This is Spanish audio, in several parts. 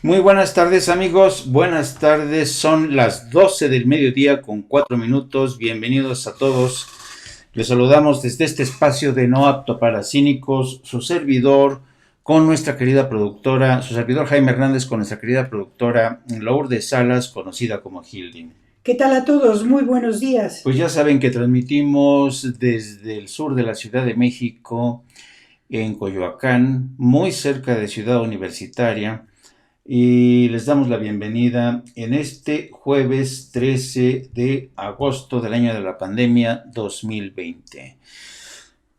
Muy buenas tardes amigos, buenas tardes, son las 12 del mediodía con 4 minutos, bienvenidos a todos, les saludamos desde este espacio de No Apto para Cínicos, su servidor con nuestra querida productora, su servidor Jaime Hernández con nuestra querida productora Lourdes Salas, conocida como Hilding. ¿Qué tal a todos? Muy buenos días. Pues ya saben que transmitimos desde el sur de la Ciudad de México, en Coyoacán, muy cerca de Ciudad Universitaria, y les damos la bienvenida en este jueves 13 de agosto del año de la pandemia 2020.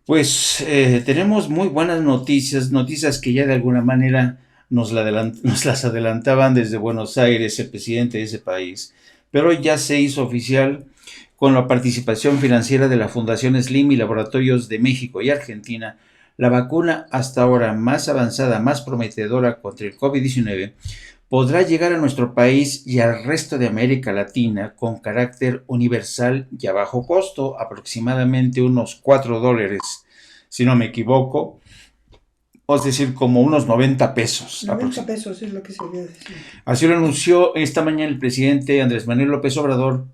Pues tenemos muy buenas noticias, noticias que ya de alguna manera nos las adelantaban desde Buenos Aires, el presidente de ese país, pero ya se hizo oficial con la participación financiera de la Fundación Slim y Laboratorios de México y Argentina. La vacuna hasta ahora más avanzada, más prometedora contra el COVID-19 podrá llegar a nuestro país y al resto de América Latina con carácter universal y a bajo costo, aproximadamente unos $4, si no me equivoco, es decir, como unos 90 pesos. 90 pesos es lo que se había decidido. Así lo anunció esta mañana el presidente Andrés Manuel López Obrador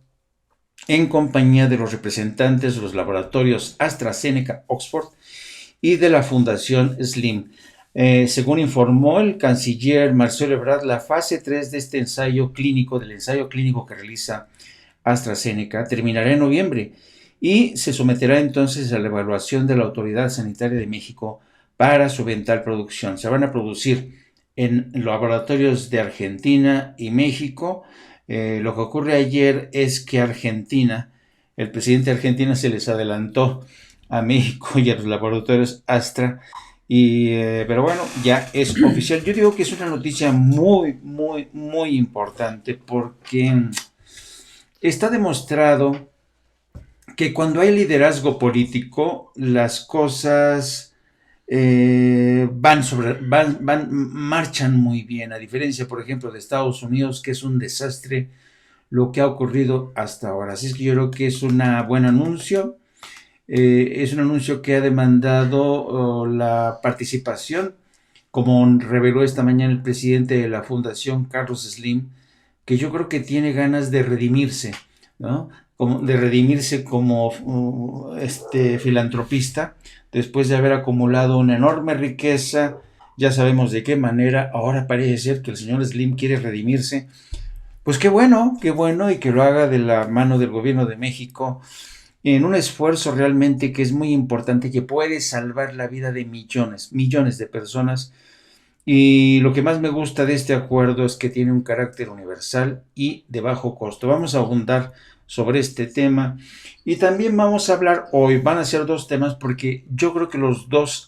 en compañía de los representantes de los laboratorios AstraZeneca Oxford y de la Fundación Slim. Según informó el canciller Marcelo Ebrard, la fase 3 de este del ensayo clínico que realiza AstraZeneca, terminará en noviembre y se someterá entonces a la evaluación de la Autoridad Sanitaria de México para su eventual producción. Se van a producir en laboratorios de Argentina y México. Lo que ocurre ayer es que el presidente de Argentina se les adelantó a México y a los laboratorios Astra. Pero bueno, ya es oficial. Yo digo que es una noticia muy, muy, muy importante porque está demostrado que cuando hay liderazgo político, las cosas marchan muy bien, a diferencia, por ejemplo, de Estados Unidos, que es un desastre lo que ha ocurrido hasta ahora. Así es que yo creo que es un buen anuncio. Es un anuncio que ha demandado la participación, como reveló esta mañana el presidente de la Fundación, Carlos Slim, que yo creo que tiene ganas de redimirse, ¿no? De redimirse como filantropista, después de haber acumulado una enorme riqueza, ya sabemos de qué manera. Ahora parece ser que el señor Slim quiere redimirse. Pues qué bueno, y que lo haga de la mano del gobierno de México, en un esfuerzo realmente que es muy importante, que puede salvar la vida de millones, millones de personas. Y lo que más me gusta de este acuerdo es que tiene un carácter universal y de bajo costo. Vamos a abundar sobre este tema y también vamos a hablar hoy, van a ser dos temas porque yo creo que los dos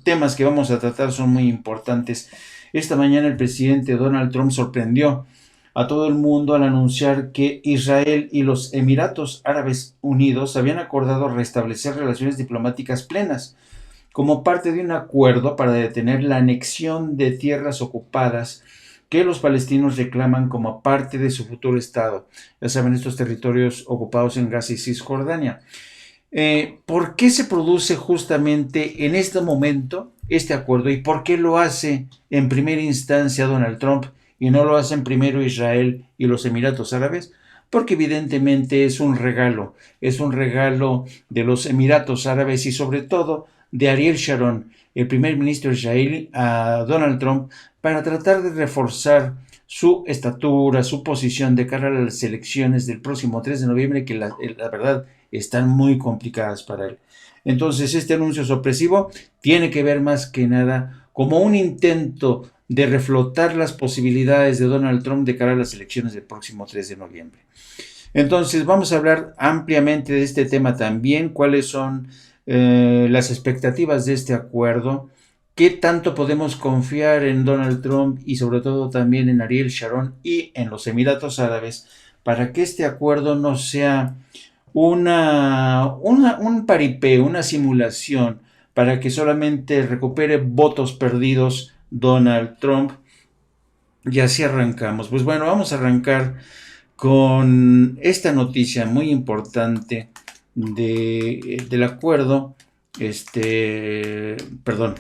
temas que vamos a tratar son muy importantes. Esta mañana el presidente Donald Trump sorprendió a todo el mundo al anunciar que Israel y los Emiratos Árabes Unidos habían acordado restablecer relaciones diplomáticas plenas como parte de un acuerdo para detener la anexión de tierras ocupadas que los palestinos reclaman como parte de su futuro Estado. Ya saben, estos territorios ocupados en Gaza y Cisjordania. ¿Por qué se produce justamente en este momento este acuerdo y por qué lo hace en primera instancia Donald Trump y no lo hacen primero Israel y los Emiratos Árabes? Porque evidentemente es un regalo de los Emiratos Árabes y sobre todo de Ariel Sharon, el primer ministro israelí, a Donald Trump para tratar de reforzar su estatura, su posición de cara a las elecciones del próximo 3 de noviembre, que la verdad están muy complicadas para él. Entonces, este anuncio sorpresivo tiene que ver más que nada como un intento de reflotar las posibilidades de Donald Trump de cara a las elecciones del próximo 3 de noviembre. Entonces, vamos a hablar ampliamente de este tema también, cuáles son las expectativas de este acuerdo, qué tanto podemos confiar en Donald Trump y sobre todo también en Ariel Sharon y en los Emiratos Árabes para que este acuerdo no sea un paripé, una simulación, para que solamente recupere votos perdidos Donald Trump. Y así arrancamos. Pues bueno, vamos a arrancar con esta noticia muy importante del acuerdo, perdón,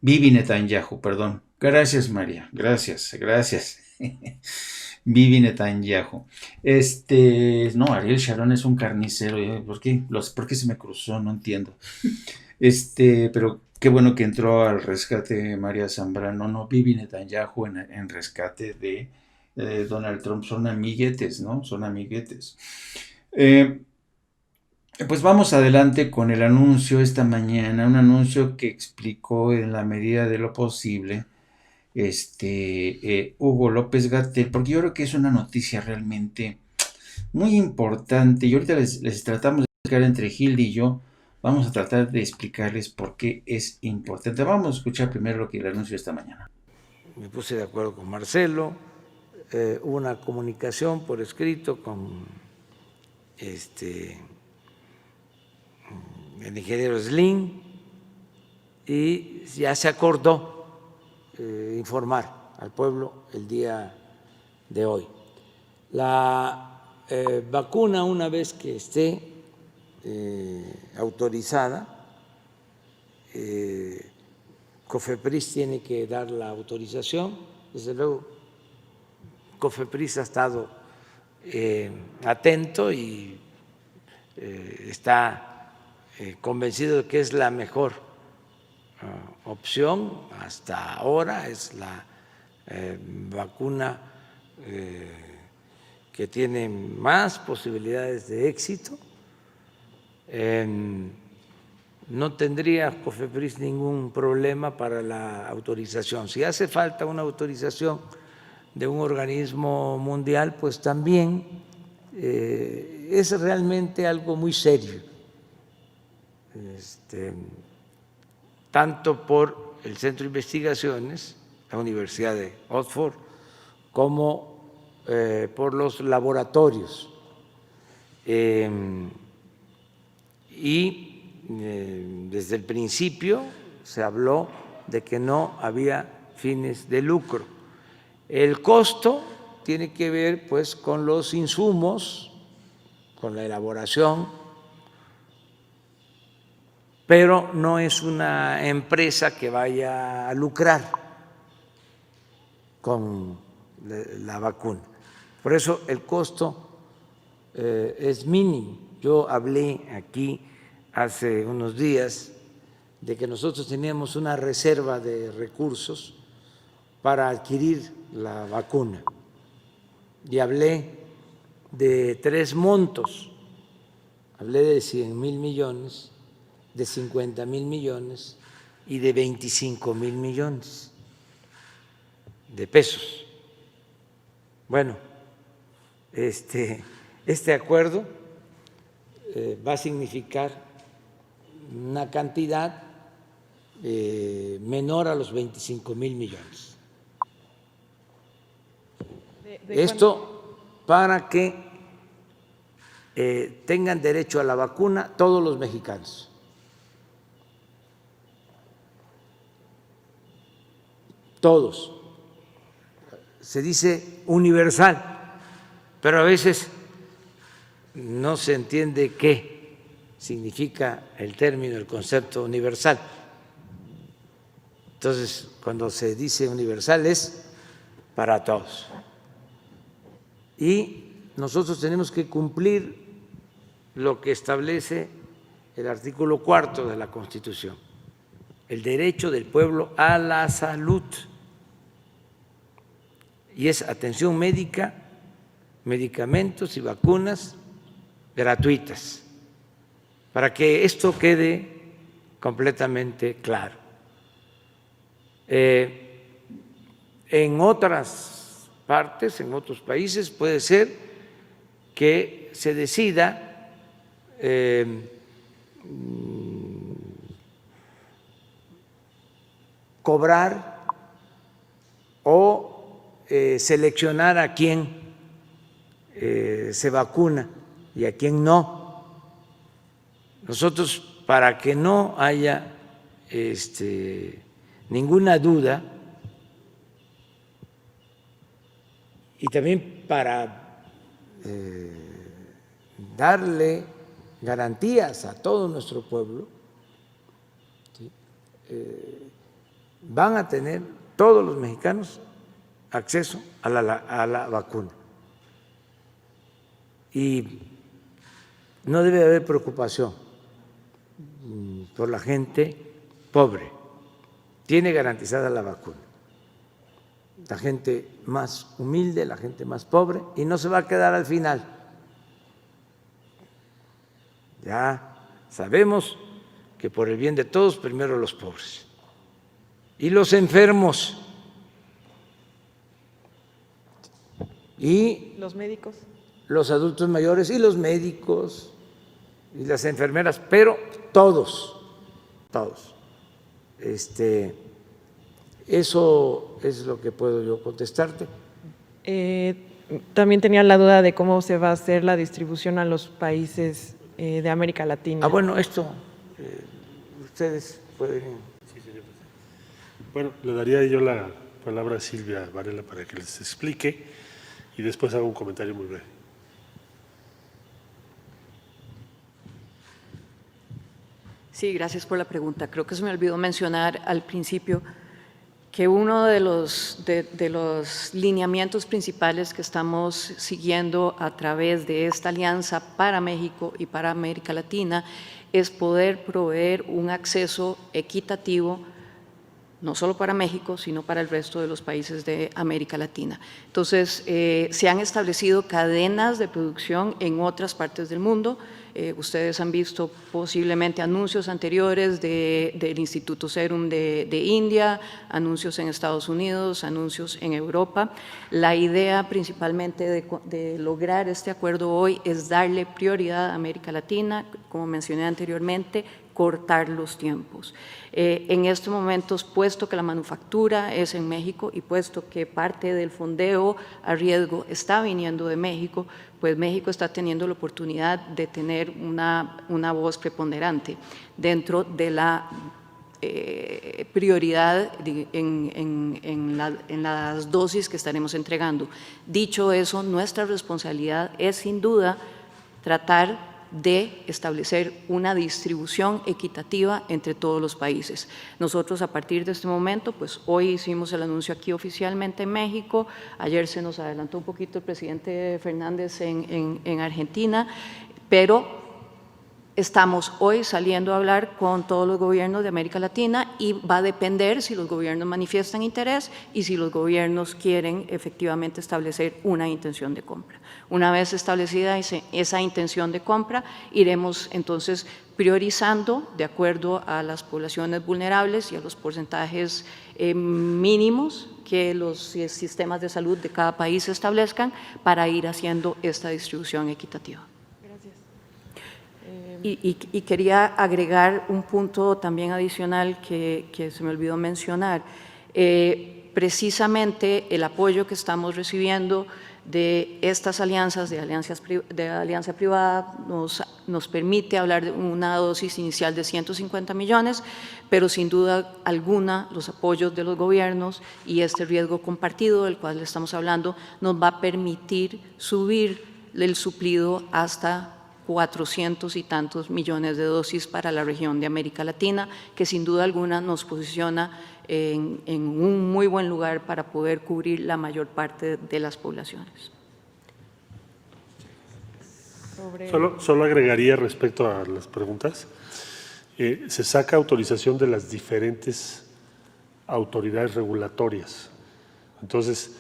Bibi Netanyahu, perdón, Gracias, María. Gracias, gracias. Bibi Netanyahu. No, Ariel Sharon es un carnicero. ¿Por qué se me cruzó? No entiendo. Pero qué bueno que entró al rescate María Zambrano. No, Bibi Netanyahu en rescate de Donald Trump. Son amiguetes, ¿no? Son amiguetes. Eh, pues vamos adelante con el anuncio esta mañana. Un anuncio que explicó en la medida de lo posible Hugo López Gatell, porque yo creo que es una noticia realmente muy importante y ahorita les tratamos de explicar entre Gilda y yo, vamos a tratar de explicarles por qué es importante. Vamos a escuchar primero lo que le anunció esta mañana. Me puse de acuerdo con Marcelo, hubo una comunicación por escrito con el ingeniero Slim y ya se acordó informar al pueblo el día de hoy. La vacuna, una vez que esté autorizada, COFEPRIS tiene que dar la autorización. Desde luego, COFEPRIS ha estado atento y está convencido de que es la mejor opción hasta ahora, es la vacuna que tiene más posibilidades de éxito. No tendría COFEPRIS ningún problema para la autorización. Si hace falta una autorización de un organismo mundial, pues también es realmente algo muy serio, tanto por el Centro de Investigaciones, la Universidad de Oxford, como por los laboratorios. Y desde el principio se habló de que no había fines de lucro. El costo tiene que ver pues con los insumos, con la elaboración, pero no es una empresa que vaya a lucrar con la vacuna. Por eso el costo es mínimo. Yo hablé aquí hace unos días de que nosotros teníamos una reserva de recursos para adquirir la vacuna y hablé de 3 montos, hablé de 100,000 millones, de 50,000 millones y de 25,000 millones de pesos. Bueno, este acuerdo va a significar una cantidad menor a los 25,000 millones. Esto para que tengan derecho a la vacuna todos los mexicanos. Todos. Se dice universal, pero a veces no se entiende qué significa el término, el concepto universal. Entonces, cuando se dice universal es para todos. Y nosotros tenemos que cumplir lo que establece el artículo 4 de la Constitución, el derecho del pueblo a la salud. Y es atención médica, medicamentos y vacunas gratuitas, para que esto quede completamente claro. En otras partes, en otros países, puede ser que se decida cobrar o seleccionar a quién se vacuna y a quién no. Nosotros, para que no haya ninguna duda y también para darle garantías a todo nuestro pueblo, ¿sí? Van a tener todos los mexicanos acceso a la vacuna. Y no debe haber preocupación por la gente pobre. Tiene garantizada la vacuna. La gente más humilde, la gente más pobre, y no se va a quedar al final. Ya sabemos que por el bien de todos, primero los pobres. Y los enfermos. Y los médicos, los adultos mayores y los médicos y las enfermeras, pero todos. Eso es lo que puedo yo contestarte. también tenía la duda de cómo se va a hacer la distribución a los países de América Latina. Bueno, esto ustedes pueden. Sí, señor presidente. Bueno, le daría yo la palabra a Silvia Varela para que les explique y después hago un comentario muy breve. Sí, gracias por la pregunta. Creo que se me olvidó mencionar al principio que uno de los lineamientos principales que estamos siguiendo a través de esta alianza para México y para América Latina es poder proveer un acceso equitativo no solo para México, sino para el resto de los países de América Latina. Entonces, se han establecido cadenas de producción en otras partes del mundo. Ustedes han visto posiblemente anuncios anteriores del Instituto Serum de India, anuncios en Estados Unidos, anuncios en Europa. La idea principalmente de lograr este acuerdo hoy es darle prioridad a América Latina, como mencioné anteriormente, cortar los tiempos. En estos momentos, puesto que la manufactura es en México y puesto que parte del fondeo a riesgo está viniendo de México, pues México está teniendo la oportunidad de tener una voz preponderante dentro de la prioridad en las dosis que estaremos entregando. Dicho eso, nuestra responsabilidad es sin duda tratar de establecer una distribución equitativa entre todos los países. Nosotros a partir de este momento, pues hoy hicimos el anuncio aquí oficialmente en México, ayer se nos adelantó un poquito el presidente Fernández en Argentina, pero estamos hoy saliendo a hablar con todos los gobiernos de América Latina y va a depender si los gobiernos manifiestan interés y si los gobiernos quieren efectivamente establecer una intención de compra. Una vez establecida esa intención de compra, iremos entonces priorizando de acuerdo a las poblaciones vulnerables y a los porcentajes mínimos que los sistemas de salud de cada país establezcan para ir haciendo esta distribución equitativa. Y quería agregar un punto también adicional que se me olvidó mencionar. Precisamente el apoyo que estamos recibiendo de estas alianzas, de alianza privada, nos permite hablar de una dosis inicial de 150 millones, pero sin duda alguna los apoyos de los gobiernos y este riesgo compartido del cual estamos hablando nos va a permitir subir el suplido hasta 400 y tantos millones de dosis para la región de América Latina, que sin duda alguna nos posiciona en un muy buen lugar para poder cubrir la mayor parte de las poblaciones. Solo agregaría respecto a las preguntas, se saca autorización de las diferentes autoridades regulatorias. Entonces,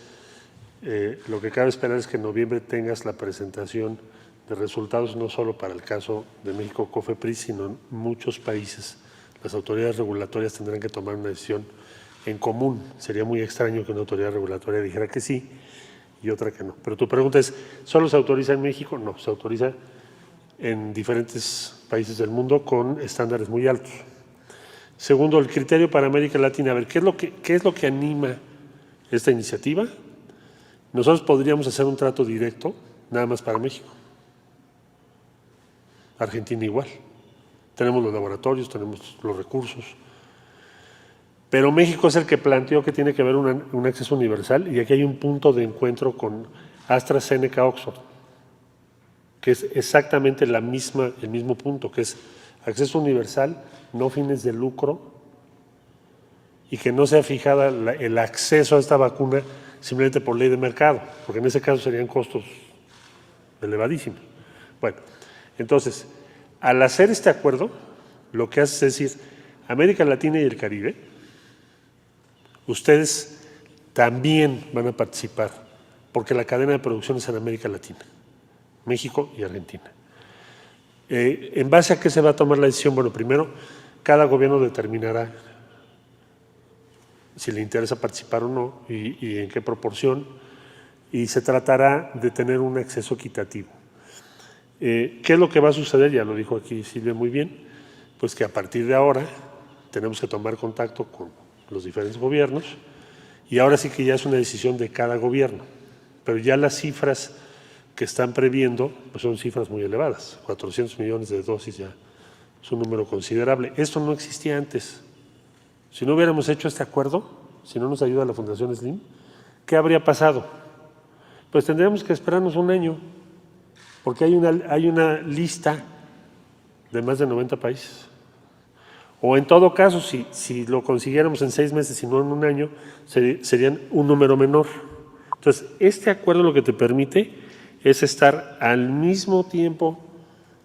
lo que cabe esperar es que en noviembre tengas la presentación de resultados no solo para el caso de México COFEPRIS, sino en muchos países. Las autoridades regulatorias tendrán que tomar una decisión en común. Sería muy extraño que una autoridad regulatoria dijera que sí y otra que no. Pero tu pregunta es, ¿solo se autoriza en México? No, se autoriza en diferentes países del mundo con estándares muy altos. Segundo, el criterio para América Latina. A ver, ¿qué es lo que anima esta iniciativa? Nosotros podríamos hacer un trato directo nada más para México. Argentina igual. Tenemos los laboratorios, tenemos los recursos. Pero México es el que planteó que tiene que haber un acceso universal y aquí hay un punto de encuentro con AstraZeneca Oxford, que es exactamente el mismo punto, que es acceso universal, no fines de lucro y que no sea fijada el acceso a esta vacuna simplemente por ley de mercado, porque en ese caso serían costos elevadísimos. Bueno, entonces, al hacer este acuerdo, lo que hace es decir, América Latina y el Caribe, ustedes también van a participar, porque la cadena de producción es en América Latina, México y Argentina. ¿En base a qué se va a tomar la decisión? Bueno, primero, cada gobierno determinará si le interesa participar o no y en qué proporción, y se tratará de tener un acceso equitativo. ¿Qué es lo que va a suceder? Ya lo dijo aquí Silvia muy bien, pues que a partir de ahora tenemos que tomar contacto con los diferentes gobiernos y ahora sí que ya es una decisión de cada gobierno, pero ya las cifras que están previendo pues son cifras muy elevadas, 400 millones de dosis ya es un número considerable. Esto no existía antes. Si no hubiéramos hecho este acuerdo, si no nos ayuda la Fundación Slim, ¿qué habría pasado? Pues tendríamos que esperarnos un año, porque hay una lista de más de 90 países. O en todo caso, si lo consiguiéramos en 6 meses y no en un año, serían un número menor. Entonces, este acuerdo lo que te permite es estar al mismo tiempo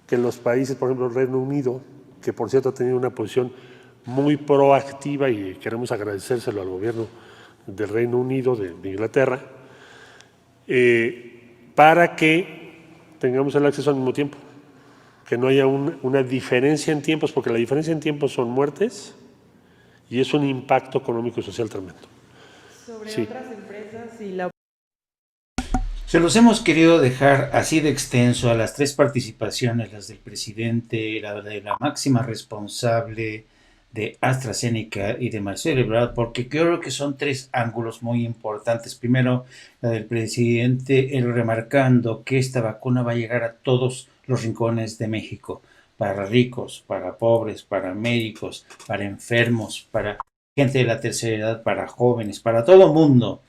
que los países, por ejemplo, el Reino Unido, que por cierto ha tenido una posición muy proactiva y queremos agradecérselo al gobierno del Reino Unido, de Inglaterra, para que tengamos el acceso al mismo tiempo, que no haya una diferencia en tiempos, porque la diferencia en tiempos son muertes y es un impacto económico y social tremendo. Sobre otras empresas y la... Se los hemos querido dejar así de extenso a las 3 participaciones, las del presidente, la de la máxima responsable de AstraZeneca y de Marcelo Ebrard, porque creo que son 3 ángulos muy importantes. Primero, la del presidente, él remarcando que esta vacuna va a llegar a todos los rincones de México, para ricos, para pobres, para médicos, para enfermos, para gente de la tercera edad, para jóvenes, para todo mundo.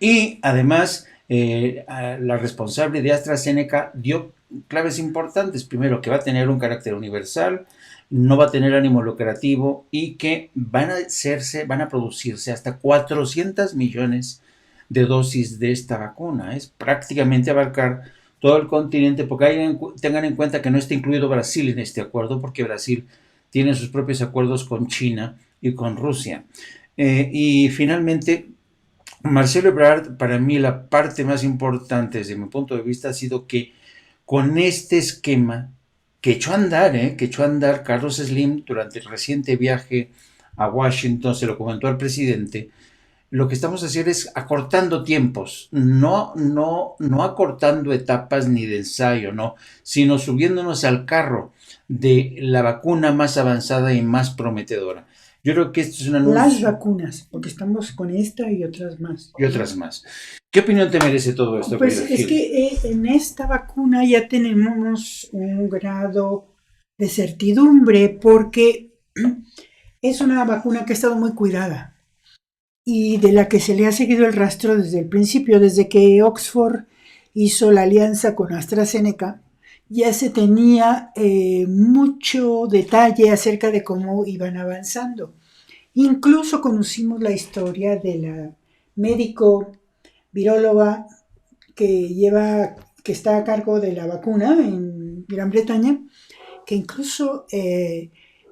Y además, la responsable de AstraZeneca dio claves importantes. Primero, que va a tener un carácter universal, no va a tener ánimo lucrativo y que van a producirse hasta 400 millones de dosis de esta vacuna. Es prácticamente abarcar todo el continente, porque tengan en cuenta que no está incluido Brasil en este acuerdo, porque Brasil tiene sus propios acuerdos con China y con Rusia. Y finalmente, Marcelo Ebrard, para mí la parte más importante desde mi punto de vista ha sido que con este esquema que echó a andar Carlos Slim durante el reciente viaje a Washington, se lo comentó al presidente, lo que estamos haciendo es acortando tiempos, no acortando etapas ni de ensayo, no, sino subiéndonos al carro de la vacuna más avanzada y más prometedora. Yo creo que esto es una anuncio. Las vacunas, porque estamos con esta y otras más. Y otras más. ¿Qué opinión te merece todo esto? Pues es que en esta vacuna ya tenemos un grado de certidumbre, porque es una vacuna que ha estado muy cuidada y de la que se le ha seguido el rastro desde el principio, desde que Oxford hizo la alianza con AstraZeneca. Ya se tenía mucho detalle acerca de cómo iban avanzando. Incluso conocimos la historia de la médico viróloga que está a cargo de la vacuna en Gran Bretaña, que incluso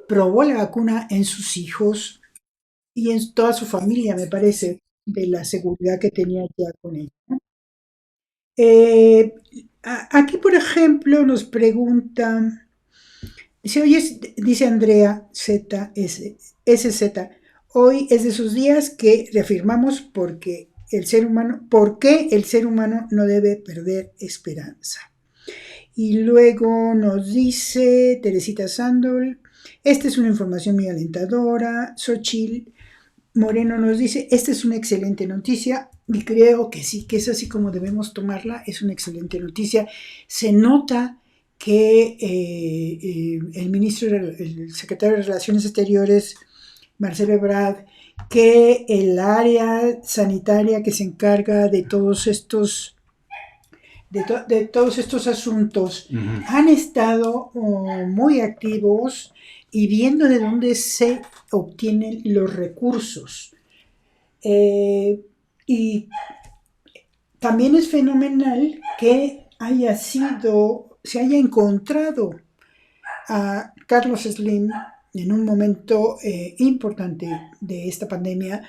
probó la vacuna en sus hijos y en toda su familia, me parece, de la seguridad que tenía ya con ella. Aquí, por ejemplo, nos preguntan, dice Andrea SZ, hoy es de esos días que reafirmamos por qué el ser humano no debe perder esperanza. Y luego nos dice Teresita Sándol, esta es una información muy alentadora. Xochitl Moreno nos dice, esta es una excelente noticia, y creo que sí, que es así como debemos tomarla, es una excelente noticia. Se nota que el secretario de Relaciones Exteriores, Marcelo Ebrard, que el área sanitaria que se encarga de todos estos de todos estos asuntos, han estado muy activos y viendo de dónde se obtienen los recursos. Y también es fenomenal que se haya encontrado a Carlos Slim en un momento importante de esta pandemia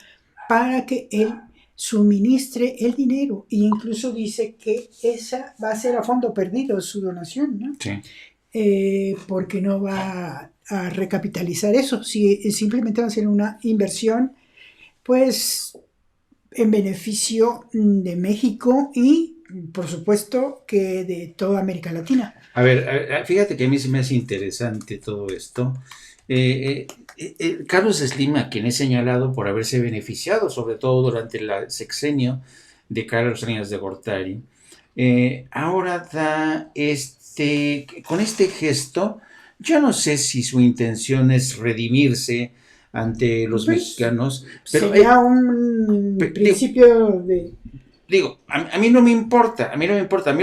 para que él suministre el dinero, e incluso dice que esa va a ser a fondo perdido su donación, ¿no? Sí. Porque no va a recapitalizar eso, simplemente va a ser una inversión pues en beneficio de México y por supuesto que de toda América Latina. A ver, fíjate que a mí se me hace interesante todo esto. Carlos Slim, a quien he señalado por haberse beneficiado, sobre todo durante el sexenio de Carlos Salinas de Gortari, ahora da con este gesto, yo no sé si su intención es redimirse ante los mexicanos, pero sería un principio de... Digo, a mí no me importa, a mí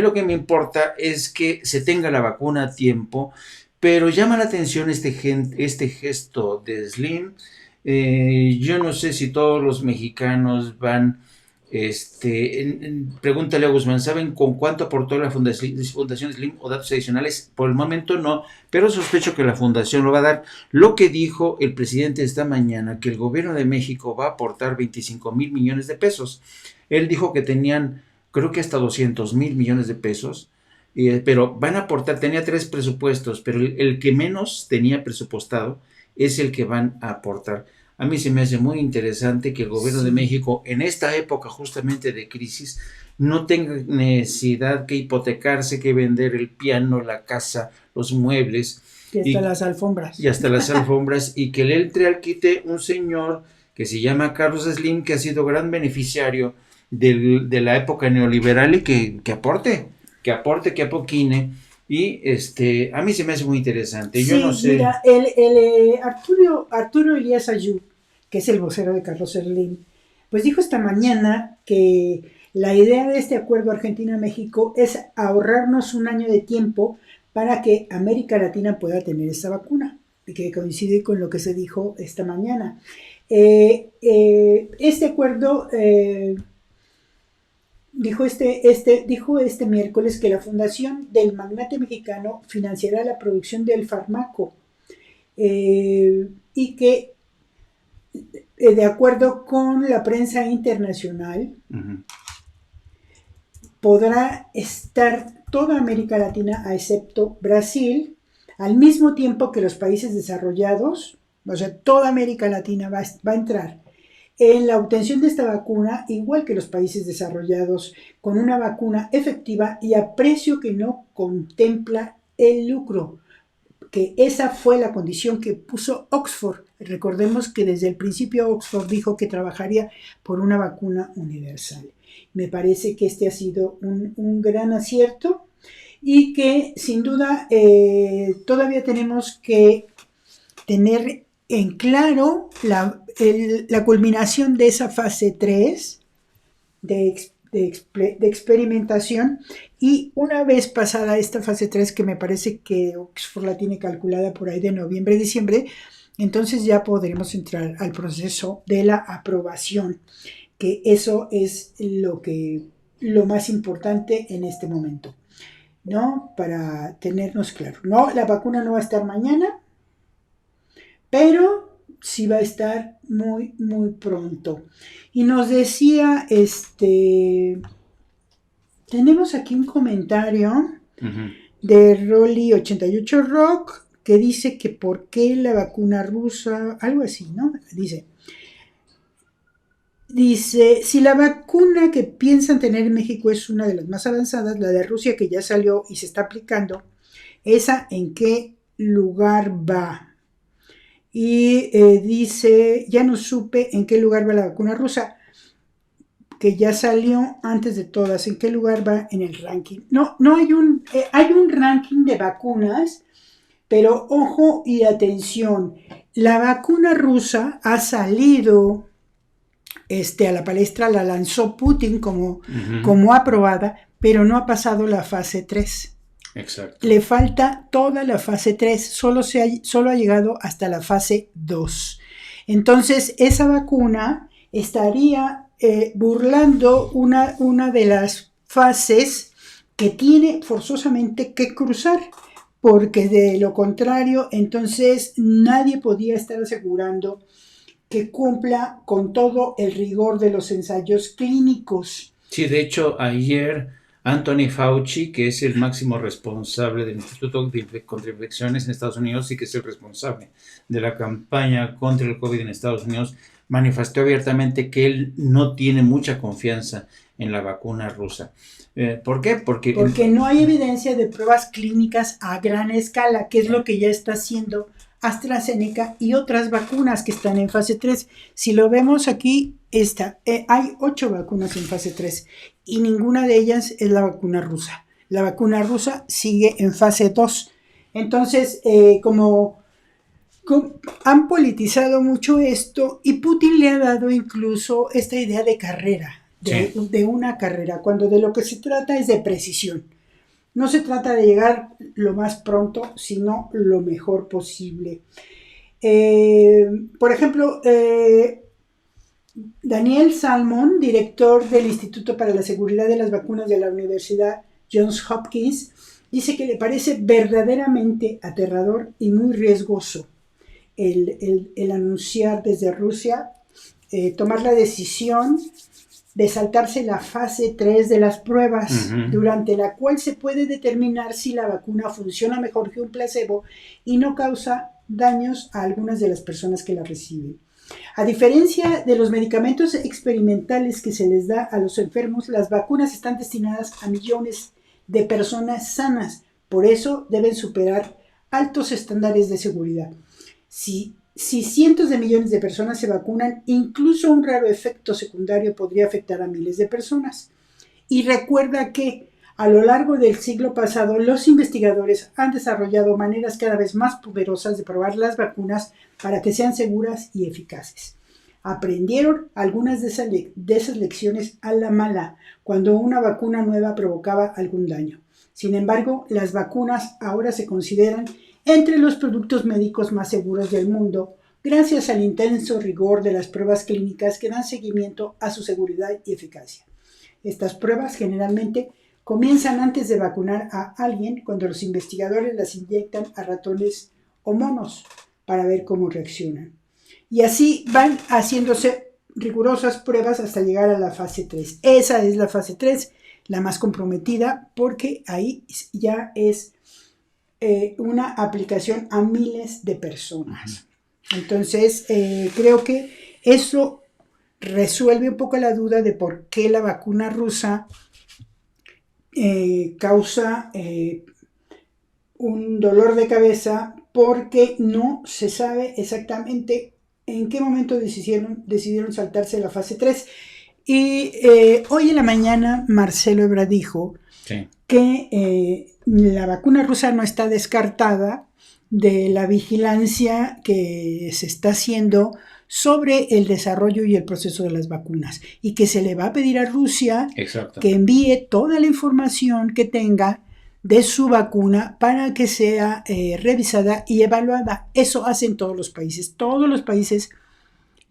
lo que me importa es que se tenga la vacuna a tiempo, pero llama la atención este gesto de Slim. Yo no sé si todos los mexicanos van, pregúntale a Guzmán, ¿saben con cuánto aportó la Fundación Slim o datos adicionales? Por el momento no, pero sospecho que la fundación lo va a dar. Lo que dijo el presidente esta mañana, que el gobierno de México va a aportar 25,000 millones de pesos. Él dijo que tenían, creo que hasta 200,000 millones de pesos, pero van a aportar, tenía 3 presupuestos, pero el que menos tenía presupuestado es el que van a aportar. A mí se me hace muy interesante que el gobierno de México, en esta época justamente de crisis, no tenga necesidad que hipotecarse, que vender el piano, la casa, los muebles. Y hasta las alfombras. Y hasta las alfombras, y que le entre al quite un señor que se llama Carlos Slim, que ha sido gran beneficiario de la época neoliberal y que aporte, que apoquine, y a mí se me hace muy interesante. Yo no sé. Mira, Arturo Elías Ayub, que es el vocero de Carlos Slim, pues dijo esta mañana que la idea de este acuerdo Argentina-México es ahorrarnos un año de tiempo para que América Latina pueda tener esta vacuna, y que coincide con lo que se dijo esta mañana. Este acuerdo dijo este miércoles que la Fundación del Magnate Mexicano financiará la producción del fármaco y que de acuerdo con la prensa internacional podrá estar toda América Latina a excepto Brasil, al mismo tiempo que los países desarrollados, o sea, toda América Latina va a entrar en la obtención de esta vacuna, igual que los países desarrollados, con una vacuna efectiva y a precio que no contempla el lucro, que esa fue la condición que puso Oxford. Recordemos que desde el principio Oxford dijo que trabajaría por una vacuna universal. Me parece que este ha sido un gran acierto y que sin duda todavía tenemos que tener en claro la culminación de esa fase 3 de experimentación, y una vez pasada esta fase 3, que me parece que Oxford la tiene calculada por ahí de noviembre, diciembre, entonces ya podremos entrar al proceso de la aprobación, que eso es lo más importante en este momento, ¿no? Para tenernos claro. No, la vacuna no va a estar mañana, pero sí va a estar muy, muy pronto. Y nos decía, tenemos aquí un comentario de Rolly88 Rock, que dice que por qué la vacuna rusa, algo así, ¿no? Dice, si la vacuna que piensan tener en México es una de las más avanzadas, la de Rusia que ya salió y se está aplicando, ¿esa en qué lugar va? Y dice, ya no supe en qué lugar va la vacuna rusa, que ya salió antes de todas. ¿En qué lugar va en el ranking? No hay hay un ranking de vacunas, pero ojo y atención, la vacuna rusa ha salido a la palestra, la lanzó Putin como aprobada, pero no ha pasado la fase 3. Exacto. Le falta toda la fase 3, solo ha llegado hasta la fase 2. Entonces, esa vacuna estaría burlando una de las fases que tiene forzosamente que cruzar, porque de lo contrario, entonces nadie podía estar asegurando que cumpla con todo el rigor de los ensayos clínicos. Sí, de hecho, ayer Anthony Fauci, que es el máximo responsable del Instituto contra Infecciones en Estados Unidos y que es el responsable de la campaña contra el COVID en Estados Unidos, manifestó abiertamente que él no tiene mucha confianza en la vacuna rusa. ¿Por qué? Porque no hay evidencia de pruebas clínicas a gran escala, que es lo que ya está haciendo AstraZeneca y otras vacunas que están en fase 3. Si lo vemos aquí, hay 8 vacunas en fase 3 y ninguna de ellas es la vacuna rusa. La vacuna rusa sigue en fase 2. Entonces, como han politizado mucho esto y Putin le ha dado incluso esta idea de carrera, de una carrera, cuando de lo que se trata es de precisión. No se trata de llegar lo más pronto, sino lo mejor posible. Por ejemplo, Daniel Salmon, director del Instituto para la Seguridad de las Vacunas de la Universidad Johns Hopkins, dice que le parece verdaderamente aterrador y muy riesgoso el anunciar desde Rusia, tomar la decisión de saltarse la fase 3 de las pruebas, durante la cual se puede determinar si la vacuna funciona mejor que un placebo y no causa daños a algunas de las personas que la reciben. A diferencia de los medicamentos experimentales que se les da a los enfermos, las vacunas están destinadas a millones de personas sanas, por eso deben superar altos estándares de seguridad. Si cientos de millones de personas se vacunan, incluso un raro efecto secundario podría afectar a miles de personas. Y recuerda que a lo largo del siglo pasado, los investigadores han desarrollado maneras cada vez más poderosas de probar las vacunas para que sean seguras y eficaces. Aprendieron algunas de esas lecciones a la mala, cuando una vacuna nueva provocaba algún daño. Sin embargo, las vacunas ahora se consideran entre los productos médicos más seguros del mundo, gracias al intenso rigor de las pruebas clínicas que dan seguimiento a su seguridad y eficacia. Estas pruebas generalmente comienzan antes de vacunar a alguien, cuando los investigadores las inyectan a ratones o monos para ver cómo reaccionan. Y así van haciéndose rigurosas pruebas hasta llegar a la fase 3. Esa es la fase 3, la más comprometida, porque ahí ya es una aplicación a miles de personas. Entonces, creo que eso resuelve un poco la duda de por qué la vacuna rusa causa un dolor de cabeza, porque no se sabe exactamente en qué momento decidieron saltarse la fase 3. Y hoy en la mañana Marcelo Ebrard dijo que la vacuna rusa no está descartada de la vigilancia que se está haciendo sobre el desarrollo y el proceso de las vacunas, y que se le va a pedir a Rusia que envíe toda la información que tenga de su vacuna para que sea revisada y evaluada. Eso hacen todos los países. Todos los países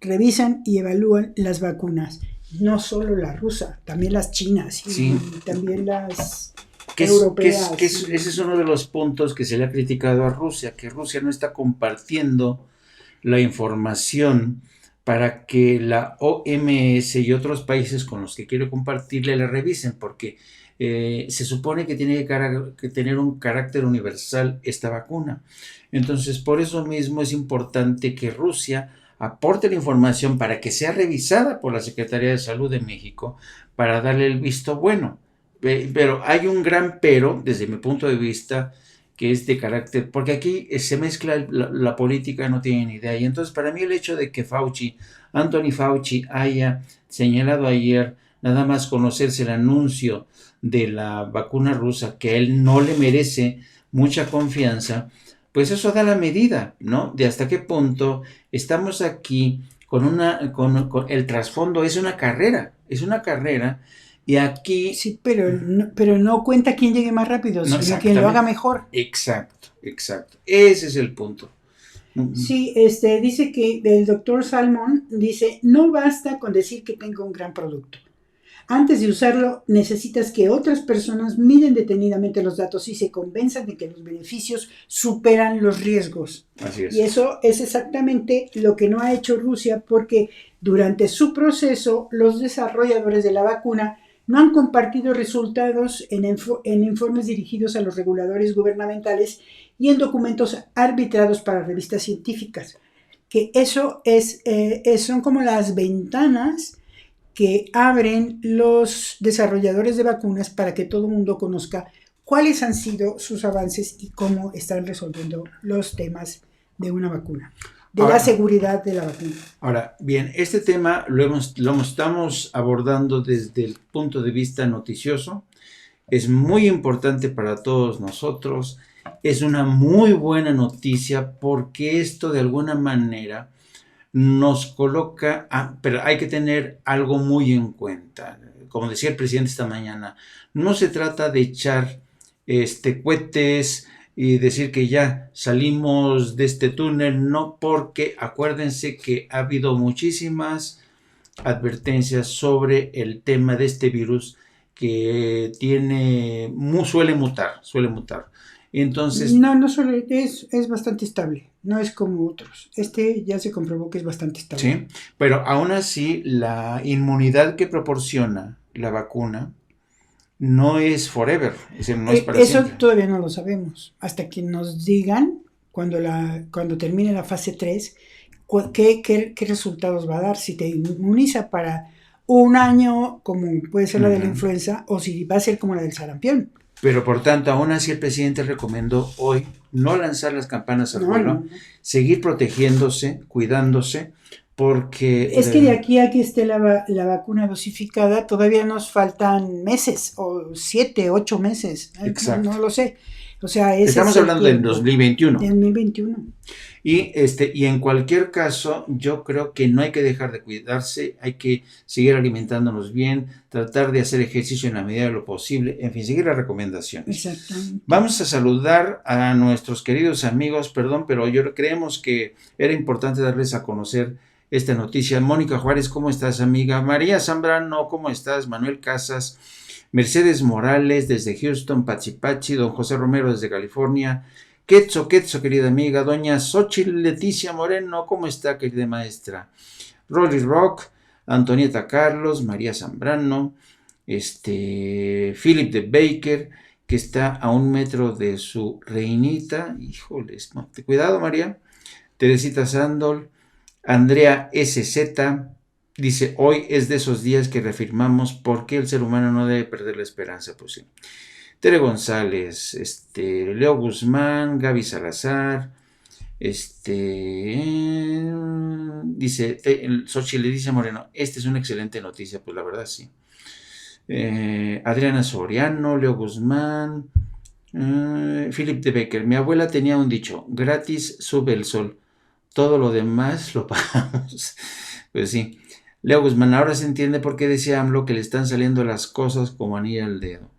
revisan y evalúan las vacunas, no solo la rusa, también las chinas y también las europeas. Ese es uno de los puntos que se le ha criticado a Rusia, que Rusia no está compartiendo la información para que la OMS y otros países con los que quiere compartirle la revisen, porque se supone que tiene que tener un carácter universal esta vacuna. Entonces, por eso mismo es importante que Rusia aporte la información para que sea revisada por la Secretaría de Salud de México para darle el visto bueno. Pero hay un gran pero, desde mi punto de vista, que es de carácter, porque aquí se mezcla la política, no tienen idea. Y entonces, para mí, el hecho de que Anthony Fauci haya señalado ayer, nada más conocerse el anuncio de la vacuna rusa, que él no le merece mucha confianza, pues eso da la medida, ¿no? De hasta qué punto estamos aquí con el trasfondo. Es una carrera Y aquí... Sí, pero no cuenta quién llegue más rápido, No, sino quien lo haga mejor. Exacto. Ese es el punto. Sí, dice que el doctor Salmon dice, no basta con decir que tengo un gran producto. Antes de usarlo, necesitas que otras personas miren detenidamente los datos y se convenzan de que los beneficios superan los riesgos. Así es. Y eso es exactamente lo que no ha hecho Rusia, porque durante su proceso, los desarrolladores de la vacuna no han compartido resultados en informes dirigidos a los reguladores gubernamentales y en documentos arbitrados para revistas científicas. Que eso son como las ventanas que abren los desarrolladores de vacunas para que todo el mundo conozca cuáles han sido sus avances y cómo están resolviendo los temas de una vacuna, la seguridad de la vacuna. Ahora, bien, este tema lo estamos abordando desde el punto de vista noticioso. Es muy importante para todos nosotros. Es una muy buena noticia porque esto de alguna manera nos coloca, pero hay que tener algo muy en cuenta. Como decía el presidente esta mañana, no se trata de echar cohetes y decir que ya salimos de este túnel, no, porque acuérdense que ha habido muchísimas advertencias sobre el tema de este virus que suele mutar. Entonces, no suele, es bastante estable, no es como otros. Ya se comprobó que es bastante estable. Sí, pero aún así la inmunidad que proporciona la vacuna no es forever, es decir, no es para eso siempre. Todavía no lo sabemos, hasta que nos digan cuando termine la fase 3 qué resultados va a dar, si te inmuniza para un año como puede ser la de la influenza o si va a ser como la del sarampión. Pero por tanto, aún así el presidente recomendó hoy no lanzar las campanas al vuelo, seguir protegiéndose, cuidándose, porque... Es que de aquí a que esté la vacuna dosificada todavía nos faltan meses, o 7, 8 meses, Exacto. No lo sé. O sea, estamos hablando del 2021. Del 2021. Y en cualquier caso, yo creo que no hay que dejar de cuidarse, hay que seguir alimentándonos bien, tratar de hacer ejercicio en la medida de lo posible, en fin, seguir las recomendaciones. Exactamente. Vamos a saludar a nuestros queridos amigos, pero creemos que era importante darles a conocer esta noticia. Mónica Juárez, ¿cómo estás, amiga? María Zambrano, ¿cómo estás? Manuel Casas, Mercedes Morales desde Houston, Pachipachi, don José Romero desde California, Quetzo, querida amiga, doña Xochitl Leticia Moreno, ¿cómo está, querida maestra? Rolly Rock, Antonieta Carlos, María Zambrano, Philip de Baker, que está a 1 metro de su reinita, híjoles, no, cuidado, María, Teresita Sándol, Andrea SZ, dice, hoy es de esos días que reafirmamos por qué el ser humano no debe perder la esperanza, pues sí. Tere González, Leo Guzmán, Gaby Salazar, dice, Xochitl le dice a Moreno, esta es una excelente noticia, pues la verdad sí. Adriana Soriano, Leo Guzmán, Philip de Becker, mi abuela tenía un dicho, gratis sube el sol, todo lo demás lo pagamos. Pues sí. Leo Guzmán, ahora se entiende por qué decía AMLO que le están saliendo las cosas como anillo al dedo.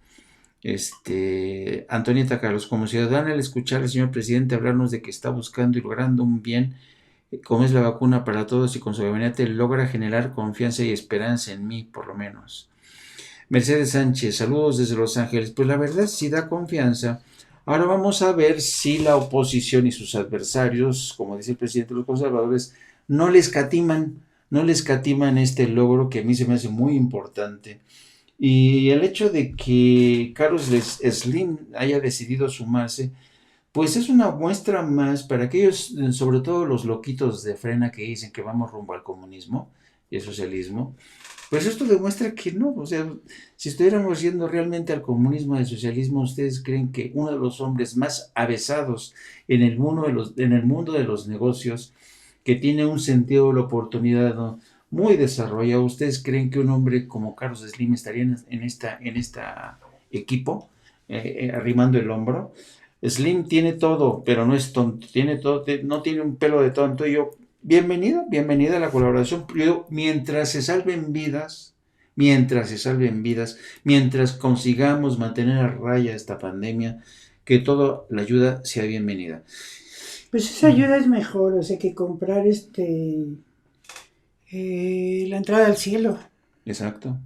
Antonieta Carlos, como ciudadana, al escuchar al señor presidente hablarnos de que está buscando y logrando un bien como es la vacuna para todos y con su gabinete logra generar confianza y esperanza en mí, por lo menos. Mercedes Sánchez, saludos desde Los Ángeles. Pues la verdad sí da confianza. Ahora vamos a ver si la oposición y sus adversarios, como dice el presidente de los conservadores, no le escatiman este logro que a mí se me hace muy importante. Y el hecho de que Carlos Slim haya decidido sumarse, pues es una muestra más para aquellos, sobre todo los loquitos de frena que dicen que vamos rumbo al comunismo y al socialismo. Pues esto demuestra que no, o sea, si estuviéramos yendo realmente al comunismo y al socialismo, ¿ustedes creen que uno de los hombres más avesados en el mundo de los negocios, que tiene un sentido de la oportunidad, ¿no?, muy desarrollado, ¿ustedes creen que un hombre como Carlos Slim estaría en esta equipo, arrimando el hombro? Slim tiene todo, pero no es tonto, no tiene un pelo de tonto. Y yo, bienvenida a la colaboración, pero mientras se salven vidas, mientras se salven vidas, mientras consigamos mantener a raya esta pandemia, que toda la ayuda sea bienvenida. Pues esa ayuda es mejor, o sea, que comprar la entrada al cielo. Exacto,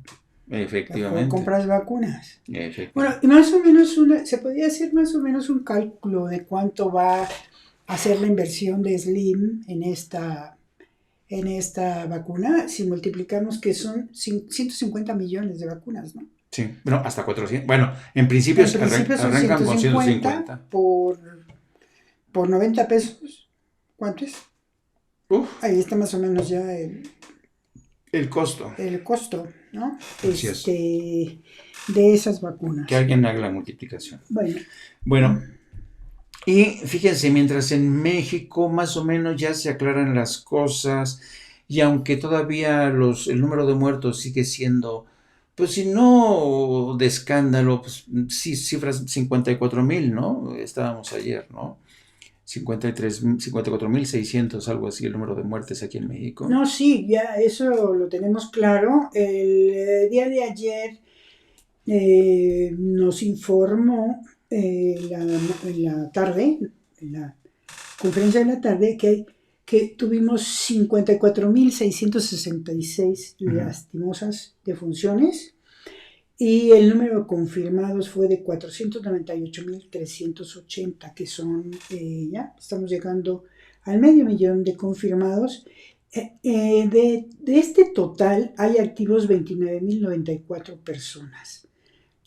Mejor efectivamente. compras vacunas. Efectivamente. Bueno, y más o menos se podría hacer más o menos un cálculo de cuánto va a ser la inversión de Slim en esta vacuna, si multiplicamos que son 150 millones de vacunas, ¿no? Sí, bueno, hasta 400. Bueno, en principio, En principio son arrancan con 150 150. por 90 pesos. ¿Cuánto es? Uf, Ahí está más o menos ya el costo. el costo, ¿no? Así es. De esas vacunas. Que alguien haga la multiplicación. Bueno, y fíjense, mientras en México más o menos ya se aclaran las cosas, y aunque todavía el número de muertos sigue siendo, pues si no de escándalo, pues sí, cifras 54,000, ¿no? Estábamos ayer, ¿no? 54,600, algo así, el número de muertes aquí en México. no, sí, ya eso lo tenemos claro. El día de ayer nos informó en la tarde, en la conferencia de la tarde, que tuvimos 54.666 lastimosas defunciones y el número de confirmados fue de 498.380, que son, ya estamos llegando al 500,000 de confirmados. De este total hay activos 29.094 personas.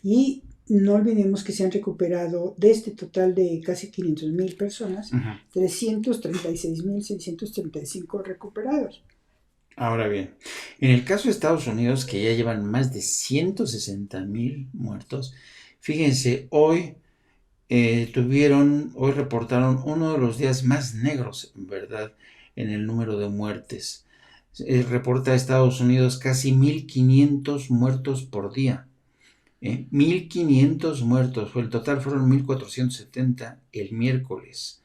Y no olvidemos que se han recuperado de este total de casi 500,000 personas, 336.635 recuperados. Ahora bien, en el caso de Estados Unidos, que ya llevan más de 160,000 muertos, fíjense, hoy reportaron uno de los días más negros, ¿verdad?, en el número de muertes. Reporta Estados Unidos casi 1,500 muertos por día. 1,500 muertos, el total fueron 1,470 el miércoles.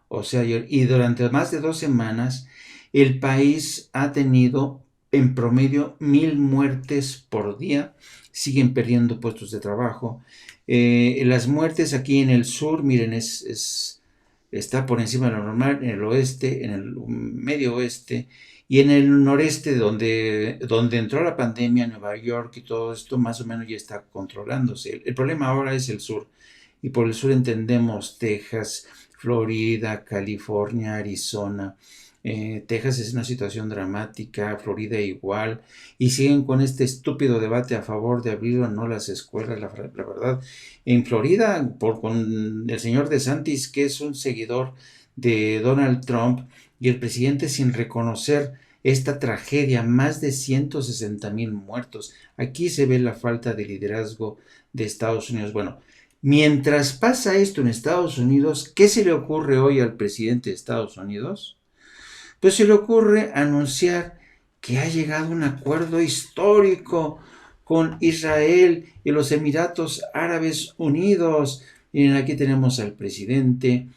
O sea, y durante más de 2 semanas, el país ha tenido en promedio 1,000 muertes por día. Siguen perdiendo puestos de trabajo. Las muertes aquí en el sur, miren, está por encima de lo normal, en el oeste, en el medio oeste y en el noreste, donde entró la pandemia, Nueva York y todo esto, más o menos ya está controlándose. El problema ahora es el sur, y por el sur entendemos Texas, Florida, California, Arizona. Texas es una situación dramática, Florida igual, y siguen con este estúpido debate a favor de abrir o no las escuelas. La verdad, en Florida, con el señor DeSantis, que es un seguidor de Donald Trump, y el presidente sin reconocer esta tragedia, más de 160,000 muertos. Aquí se ve la falta de liderazgo de Estados Unidos. Bueno, mientras pasa esto en Estados Unidos, ¿qué se le ocurre hoy al presidente de Estados Unidos? Pues se le ocurre anunciar que ha llegado un acuerdo histórico con Israel y los Emiratos Árabes Unidos. Miren, aquí tenemos al presidente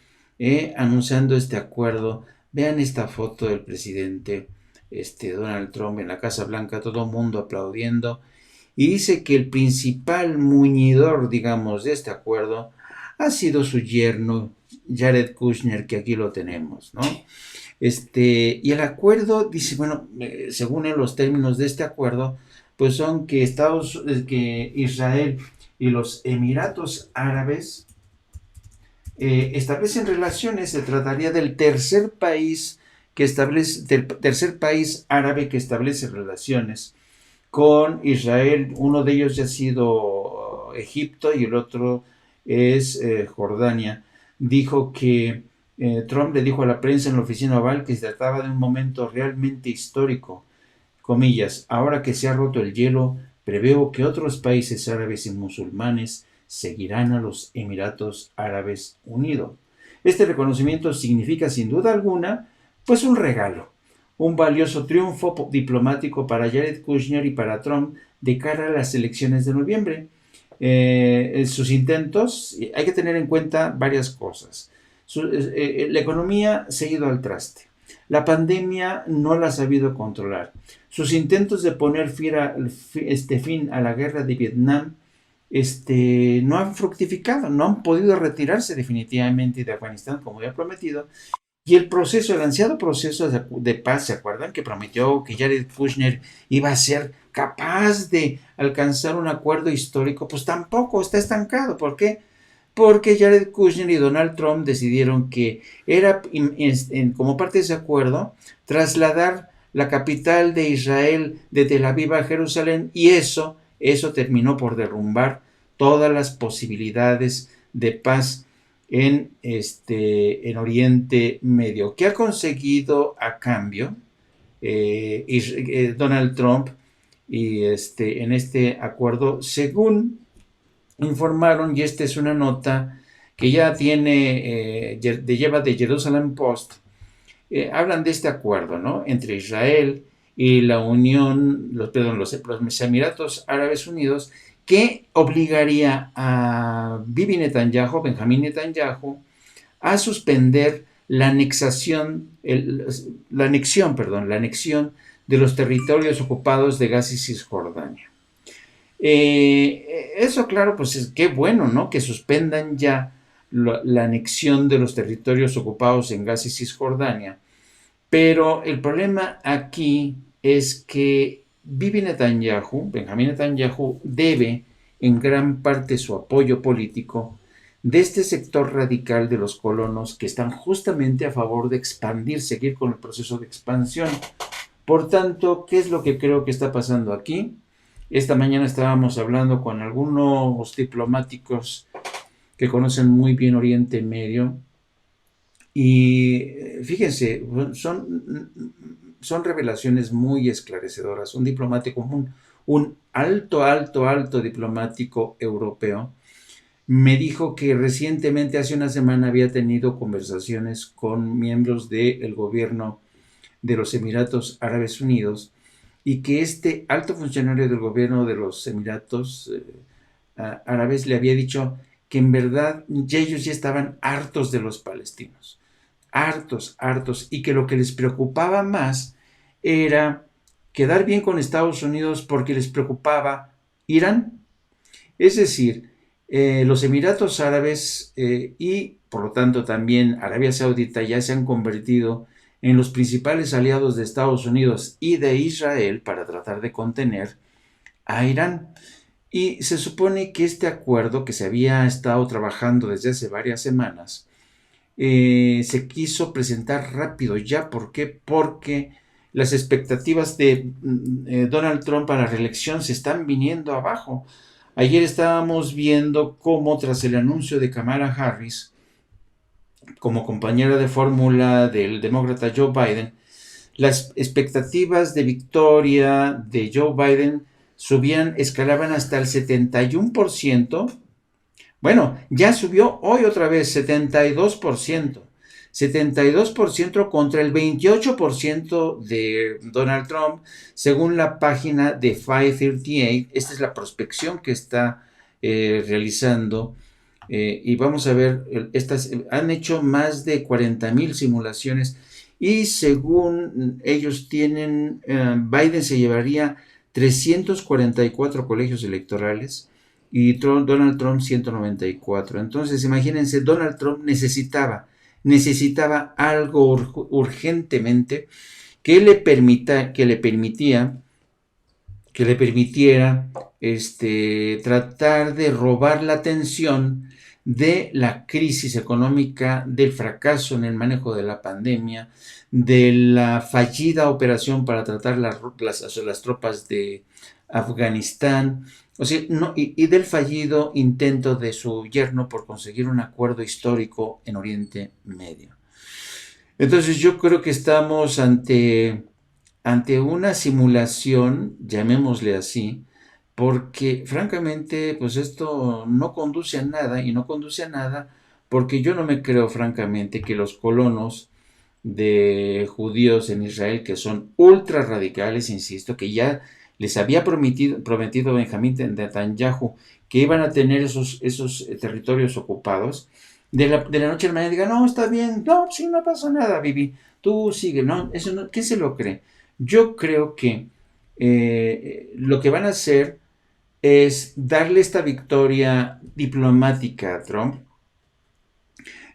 anunciando este acuerdo. Vean esta foto del presidente Donald Trump en la Casa Blanca, todo el mundo aplaudiendo. Y dice que el principal muñidor, digamos, de este acuerdo ha sido su yerno, Jared Kushner, que aquí lo tenemos, ¿no? Y el acuerdo dice, bueno, según en los términos de este acuerdo, pues son que Israel y los Emiratos Árabes establecen relaciones. Se trataría del tercer país árabe que establece relaciones con Israel. Uno de ellos ya ha sido Egipto y el otro es Jordania. Trump le dijo a la prensa en la oficina oval que se trataba de un momento realmente histórico, comillas. Ahora que se ha roto el hielo, preveo que otros países árabes y musulmanes seguirán a los Emiratos Árabes Unidos. Este reconocimiento significa sin duda alguna pues un regalo, un valioso triunfo diplomático para Jared Kushner y para Trump de cara a las elecciones de noviembre. Sus intentos, hay que tener en cuenta varias cosas. La economía se ha ido al traste. La pandemia no la ha sabido controlar. Sus intentos de poner fin a la guerra de Vietnam no han fructificado, no han podido retirarse definitivamente de Afganistán como había prometido. Y el ansiado proceso de paz, ¿se acuerdan? Que prometió que Jared Kushner iba a ser capaz de alcanzar un acuerdo histórico, pues tampoco, está estancado. ¿Por qué? Porque Jared Kushner y Donald Trump decidieron que era, como parte de ese acuerdo, trasladar la capital de Israel de Tel Aviv a Jerusalén, y eso terminó por derrumbar todas las posibilidades de paz en Oriente Medio. ¿Qué ha conseguido a cambio Donald Trump y en este acuerdo? Según informaron, y esta es una nota que ya lleva de Jerusalem Post, hablan de este acuerdo, ¿no?, entre Israel y la los Emiratos Árabes Unidos, que obligaría a Benjamín Netanyahu, a suspender la anexión de los territorios ocupados de Gaza y Cisjordania. Eso, claro, pues qué bueno, ¿no?, que suspendan ya la anexión de los territorios ocupados en Gaza y Cisjordania. Pero el problema aquí es que Benjamín Netanyahu, debe en gran parte su apoyo político de este sector radical de los colonos que están justamente a favor de seguir con el proceso de expansión. Por tanto, ¿qué es lo que creo que está pasando aquí? Esta mañana estábamos hablando con algunos diplomáticos que conocen muy bien Oriente Medio, y fíjense, son revelaciones muy esclarecedoras. Un diplomático, un alto diplomático europeo, me dijo que recientemente, hace una semana, había tenido conversaciones con miembros del gobierno de los Emiratos Árabes Unidos, y que este alto funcionario del gobierno de los Emiratos Árabes le había dicho que en verdad ellos ya estaban hartos de los palestinos. Hartos, y que lo que les preocupaba más era quedar bien con Estados Unidos, porque les preocupaba Irán. Es decir, los Emiratos Árabes y por lo tanto también Arabia Saudita ya se han convertido en los principales aliados de Estados Unidos y de Israel para tratar de contener a Irán. Y se supone que este acuerdo, que se había estado trabajando desde hace varias semanas, se quiso presentar rápido ya. ¿Por qué? Porque las expectativas de Donald Trump para la reelección se están viniendo abajo. Ayer estábamos viendo cómo, tras el anuncio de Kamala Harris como compañera de fórmula del demócrata Joe Biden, las expectativas de victoria de Joe Biden escalaban hasta el 71%. Bueno, ya subió hoy otra vez 72%. 72% contra el 28% de Donald Trump, según la página de 538. Esta es la prospección que está realizando. Y vamos a ver, han hecho más de 40,000 simulaciones, y según ellos Biden se llevaría 344 colegios electorales y Donald Trump 194. Entonces, imagínense, Donald Trump necesitaba algo urgentemente que le permitiera tratar de robar la atención de la crisis económica, del fracaso en el manejo de la pandemia, de la fallida operación para tratar las tropas de Afganistán, y del fallido intento de su yerno por conseguir un acuerdo histórico en Oriente Medio. Entonces yo creo que estamos ante una simulación, llamémosle así, porque francamente pues esto no conduce a nada, y no conduce a nada porque yo no me creo francamente que los colonos de judíos en Israel, que son ultra radicales, insisto, que ya les había prometido Benjamín Netanyahu que iban a tener esos territorios ocupados, de la noche a la mañana diga, no, está bien, no, sí, no pasa nada, Vivi, tú sigue, no, eso no, ¿quién se lo cree? Yo creo que lo que van a hacer es darle esta victoria diplomática a Trump.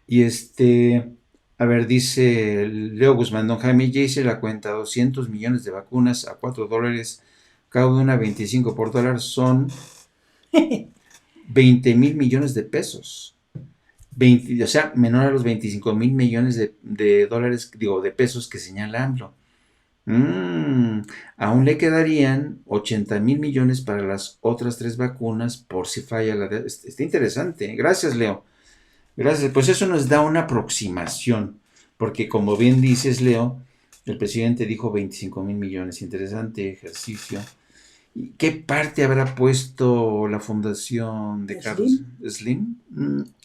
Y a ver, dice Leo Guzmán, don Jaime, ya hice la cuenta, 200 millones de vacunas a $4, cada una 25 por dólar, son 20,000 millones de pesos. 20, o sea, menor a los 25,000 millones de dólares, digo, de pesos que señala AMLO. Aún le quedarían 80,000 millones para las otras 3 vacunas por si falla la de... Está interesante. Gracias, Leo. Gracias. Pues eso nos da una aproximación, porque como bien dices, Leo, el presidente dijo 25,000 millones. Interesante ejercicio. ¿Y qué parte habrá puesto la fundación de Carlos Slim?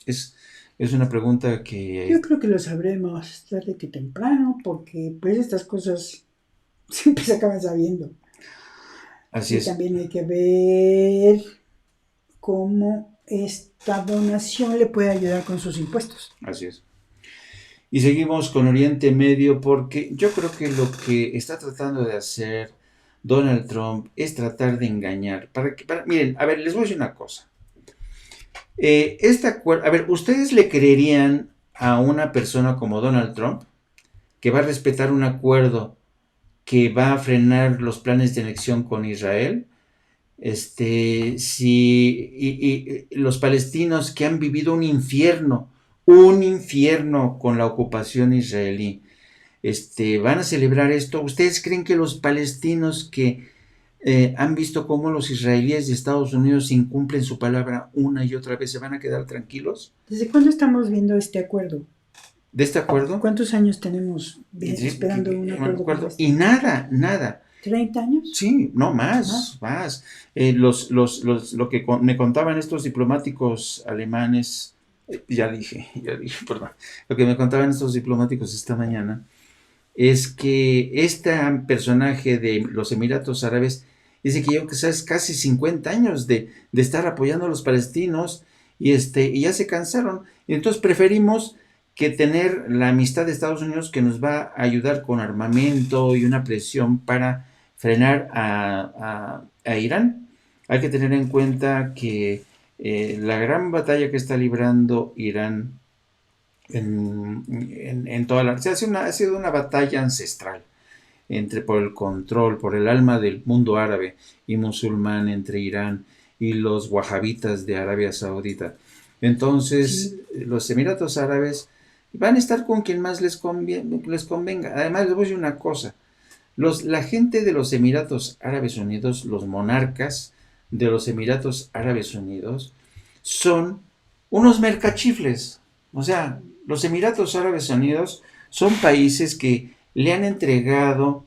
Es una pregunta que... Yo creo que lo sabremos tarde que temprano, porque pues estas cosas siempre se acaban sabiendo. Así es. Y también hay que ver cómo esta donación le puede ayudar con sus impuestos. Así es. Y seguimos con Oriente Medio, porque yo creo que lo que está tratando de hacer Donald Trump es tratar de engañar. Miren, a ver, les voy a decir una cosa. A ver, ¿ustedes le creerían a una persona como Donald Trump que va a respetar un acuerdo que va a frenar los planes de anexión con Israel? Si los palestinos que han vivido un infierno con la ocupación israelí, van a celebrar esto. ¿Ustedes creen que los palestinos que han visto cómo los israelíes de Estados Unidos incumplen su palabra una y otra vez, se van a quedar tranquilos? ¿Desde cuándo estamos viendo este acuerdo? ¿De este acuerdo? ¿Cuántos años tenemos esperando un acuerdo? Y nada. ¿30 años? Sí, no, más. Lo que me contaban estos diplomáticos alemanes, ya dije, perdón. Lo que me contaban estos diplomáticos esta mañana es que este personaje de los Emiratos Árabes dice que es casi 50 años de estar apoyando a los palestinos y ya se cansaron. Y entonces preferimos que tener la amistad de Estados Unidos, que nos va a ayudar con armamento y una presión para frenar a Irán. Hay que tener en cuenta que la gran batalla que está librando Irán en toda la... ha sido una batalla ancestral por el control, por el alma del mundo árabe y musulmán entre Irán y los wahabitas de Arabia Saudita. Entonces, los Emiratos Árabes van a estar con quien más les convenga. Además, les voy a decir una cosa. La gente de los Emiratos Árabes Unidos, los monarcas de los Emiratos Árabes Unidos, son unos mercachifles. O sea, los Emiratos Árabes Unidos son países que le han entregado,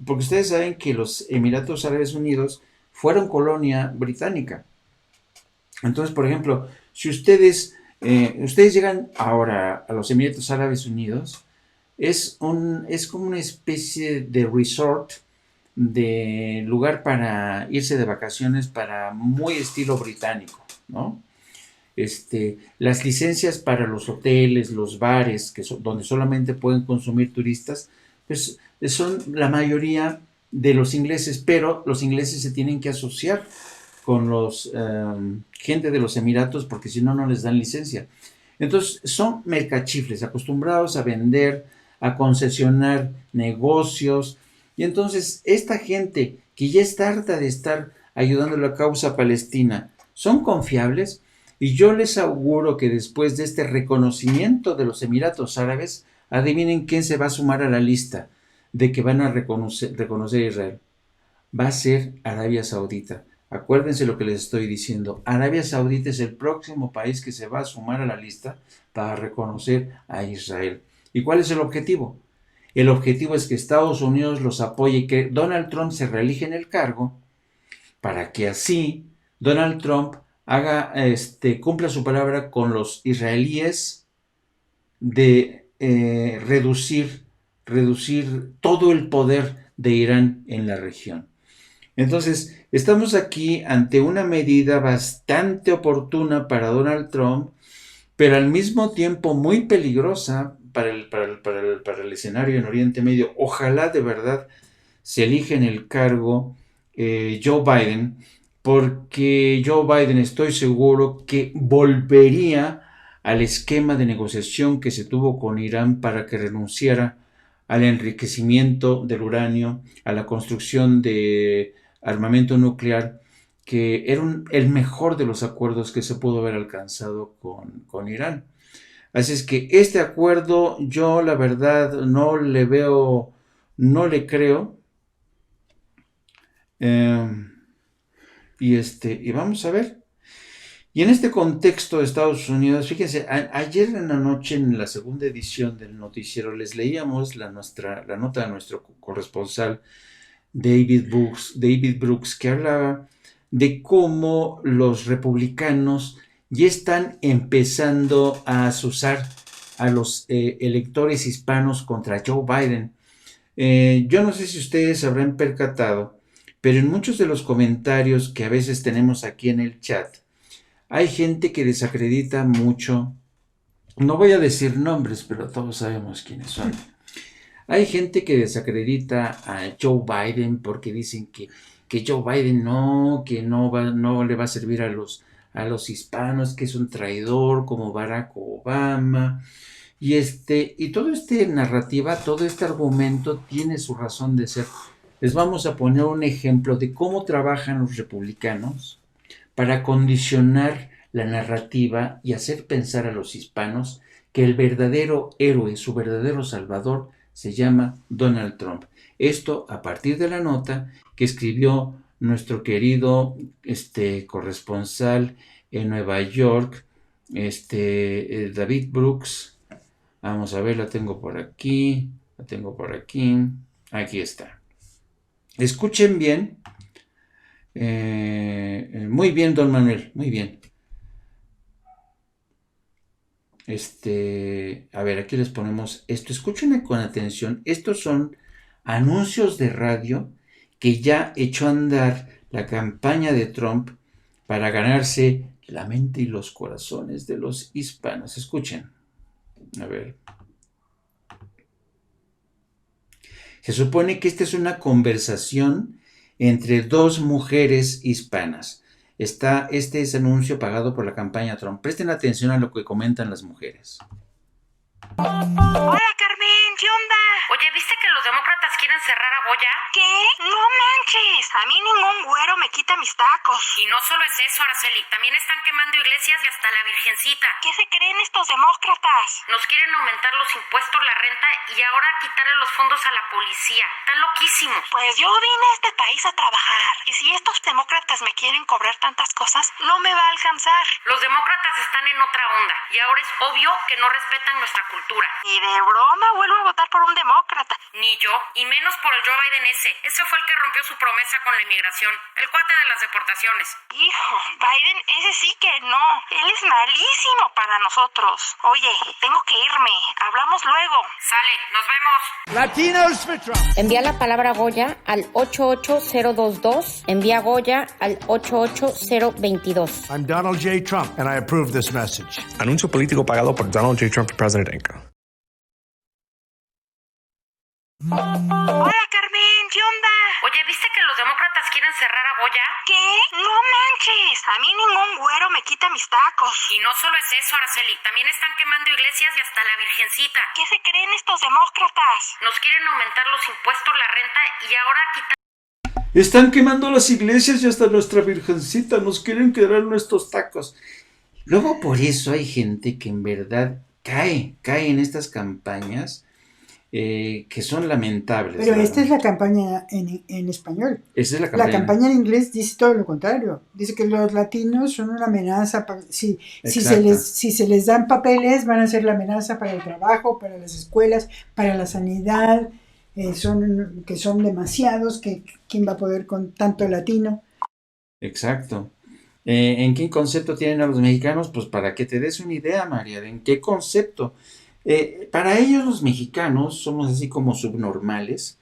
porque ustedes saben que los Emiratos Árabes Unidos fueron colonia británica. Entonces, por ejemplo, si ustedes llegan ahora a los Emiratos Árabes Unidos, es como una especie de resort, de lugar para irse de vacaciones, para muy estilo británico, ¿no? Las licencias para los hoteles, los bares, donde solamente pueden consumir turistas, pues son la mayoría de los ingleses, pero los ingleses se tienen que asociar con los gente de los Emiratos, porque si no, no les dan licencia. Entonces, son mercachifles, acostumbrados a vender, a concesionar negocios, y entonces esta gente que ya está harta de estar ayudando a la causa palestina, ¿son confiables? Y yo les auguro que después de este reconocimiento de los Emiratos Árabes, adivinen quién se va a sumar a la lista de que van a reconocer a Israel. Va a ser Arabia Saudita. Acuérdense lo que les estoy diciendo. Arabia Saudita es el próximo país que se va a sumar a la lista para reconocer a Israel. ¿Y cuál es el objetivo? El objetivo es que Estados Unidos los apoye y que Donald Trump se reelija en el cargo, para que así Donald Trump cumpla su palabra con los israelíes de reducir todo el poder de Irán en la región. Entonces, estamos aquí ante una medida bastante oportuna para Donald Trump, pero al mismo tiempo muy peligrosa para el escenario en Oriente Medio. Ojalá de verdad se elija en el cargo Joe Biden, porque Joe Biden estoy seguro que volvería al esquema de negociación que se tuvo con Irán para que renunciara al enriquecimiento del uranio, a la construcción de armamento nuclear, que era el mejor de los acuerdos que se pudo haber alcanzado con Irán. Así es que este acuerdo yo la verdad no le veo, no le creo. Y vamos a ver. Y en este contexto de Estados Unidos, fíjense, ayer en la noche en la segunda edición del noticiero les leíamos la nota de nuestro corresponsal David Brooks, que hablaba de cómo los republicanos ya están empezando a azuzar a los electores hispanos contra Joe Biden. Yo no sé si ustedes habrán percatado, pero en muchos de los comentarios que a veces tenemos aquí en el chat, hay gente que desacredita mucho, no voy a decir nombres, pero todos sabemos quiénes son. Hay gente que desacredita a Joe Biden porque dicen que Joe Biden que no le va a servir a los hispanos, que es un traidor como Barack Obama. Y toda esta narrativa, todo este argumento tiene su razón de ser. Les vamos a poner un ejemplo de cómo trabajan los republicanos para condicionar la narrativa y hacer pensar a los hispanos que el verdadero héroe, su verdadero salvador, se llama Donald Trump. Esto a partir de la nota que escribió nuestro querido corresponsal en Nueva York, David Brooks. Vamos a ver, la tengo por aquí. Aquí está. Escuchen bien. Muy bien, don Manuel, muy bien. A ver, aquí les ponemos esto. Escuchen con atención. Estos son anuncios de radio que ya echó a andar la campaña de Trump para ganarse la mente y los corazones de los hispanos. Escuchen. A ver. Se supone que esta es una conversación entre dos mujeres hispanas. Este es anuncio pagado por la campaña Trump. Presten atención a lo que comentan las mujeres. Hola, Carmen, ¿qué onda? Oye, ¿viste que los demócratas quieren cerrar a Goya? ¿Qué? No manches, a mí ningún güero me quita mis tacos. Y no solo es eso, Araceli, también están quemando iglesias y hasta la Virgencita. ¿Qué se creen estos demócratas? Nos quieren aumentar los impuestos, la renta y ahora quitarle los fondos a la policía. Están loquísimos. Pues yo vine a este país a trabajar. Y si estos demócratas me quieren cobrar tantas cosas, no me va a alcanzar. Los demócratas están en otra onda y ahora es obvio que no respetan nuestra cultura. Ni de broma vuelvo a votar por un demócrata. Ni yo, y menos por el Joe Biden ese. Ese fue el que rompió su promesa con la inmigración. El cuate de las deportaciones. Hijo, Biden, ese sí que no. Él es malísimo para nosotros. Oye, tengo que irme. Hablamos luego. Sale, nos vemos. Latinos for Trump. Envía la palabra Goya al 88022. Envía Goya al 88022. I'm Donald J. Trump, and I approve this message. Anuncio político pagado por Donald J. Trump, President Inc. Hola, Carmen, ¿qué onda? Oye, ¿viste que los demócratas quieren cerrar a Goya? ¿Qué? No manches, a mí ningún güero me quita mis tacos. Y no solo es eso, Araceli, también están quemando iglesias y hasta la Virgencita. ¿Qué se creen estos demócratas? Nos quieren aumentar los impuestos, la renta y ahora quitar... Están quemando las iglesias y hasta nuestra Virgencita. Nos quieren quedar nuestros tacos. Luego por eso hay gente que en verdad cae en estas campañas que son lamentables. Pero ¿verdad? esta es la campaña en español. Esa es la campaña. La campaña en inglés dice todo lo contrario. Dice que los latinos son una amenaza. Si se les dan papeles, van a ser la amenaza para el trabajo, para las escuelas, para la sanidad. Son demasiados. ¿Quién va a poder con tanto latino? Exacto. ¿En qué concepto tienen a los mexicanos? Pues para que te des una idea, María, ¿en qué concepto? Para ellos los mexicanos somos así como subnormales,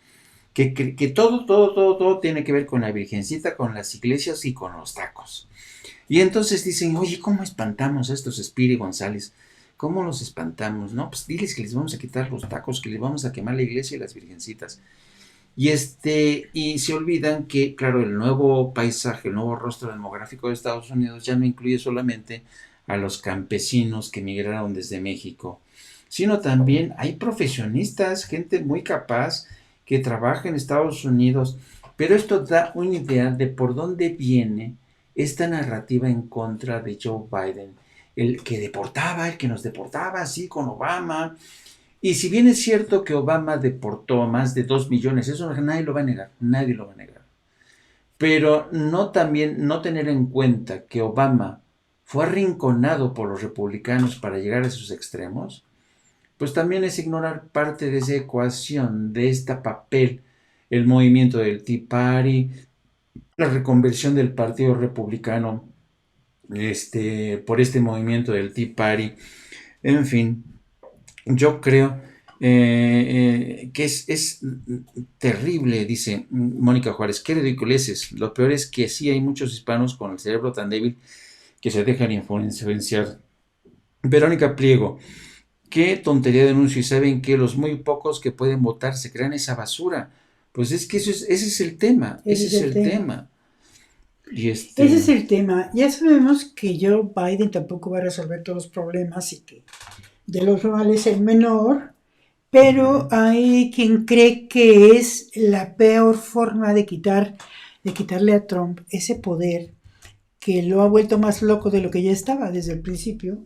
que todo tiene que ver con la Virgencita, con las iglesias y con los tacos. Y entonces dicen, oye, ¿cómo espantamos a estos Espiri González? ¿Cómo los espantamos? No, pues diles que les vamos a quitar los tacos, que les vamos a quemar la iglesia y las virgencitas. Y se olvidan que, claro, el nuevo paisaje, el nuevo rostro demográfico de Estados Unidos ya no incluye solamente a los campesinos que migraron desde México, sino también hay profesionistas, gente muy capaz que trabaja en Estados Unidos, pero esto da una idea de por dónde viene esta narrativa en contra de Joe Biden, el que nos deportaba así con Obama. Y si bien es cierto que Obama deportó a más de 2 millones, eso nadie lo va a negar, nadie lo va a negar. Pero no tener en cuenta que Obama fue arrinconado por los republicanos para llegar a sus extremos, pues también es ignorar parte de esa ecuación, de este papel, el movimiento del Tea Party, la reconversión del Partido Republicano por este movimiento del Tea Party, en fin. Yo creo que es terrible, dice Mónica Juárez, qué ridiculeces. Lo peor es que sí hay muchos hispanos con el cerebro tan débil que se dejan influenciar. Verónica Pliego, qué tontería de anuncio, y saben que los muy pocos que pueden votar se crean esa basura. Pues es que ese es el tema, ese es el tema. Y Ese es el tema. Ya sabemos que Joe Biden tampoco va a resolver todos los problemas y que de los cuales es el menor, pero hay quien cree que es la peor forma de quitarle a Trump ese poder que lo ha vuelto más loco de lo que ya estaba desde el principio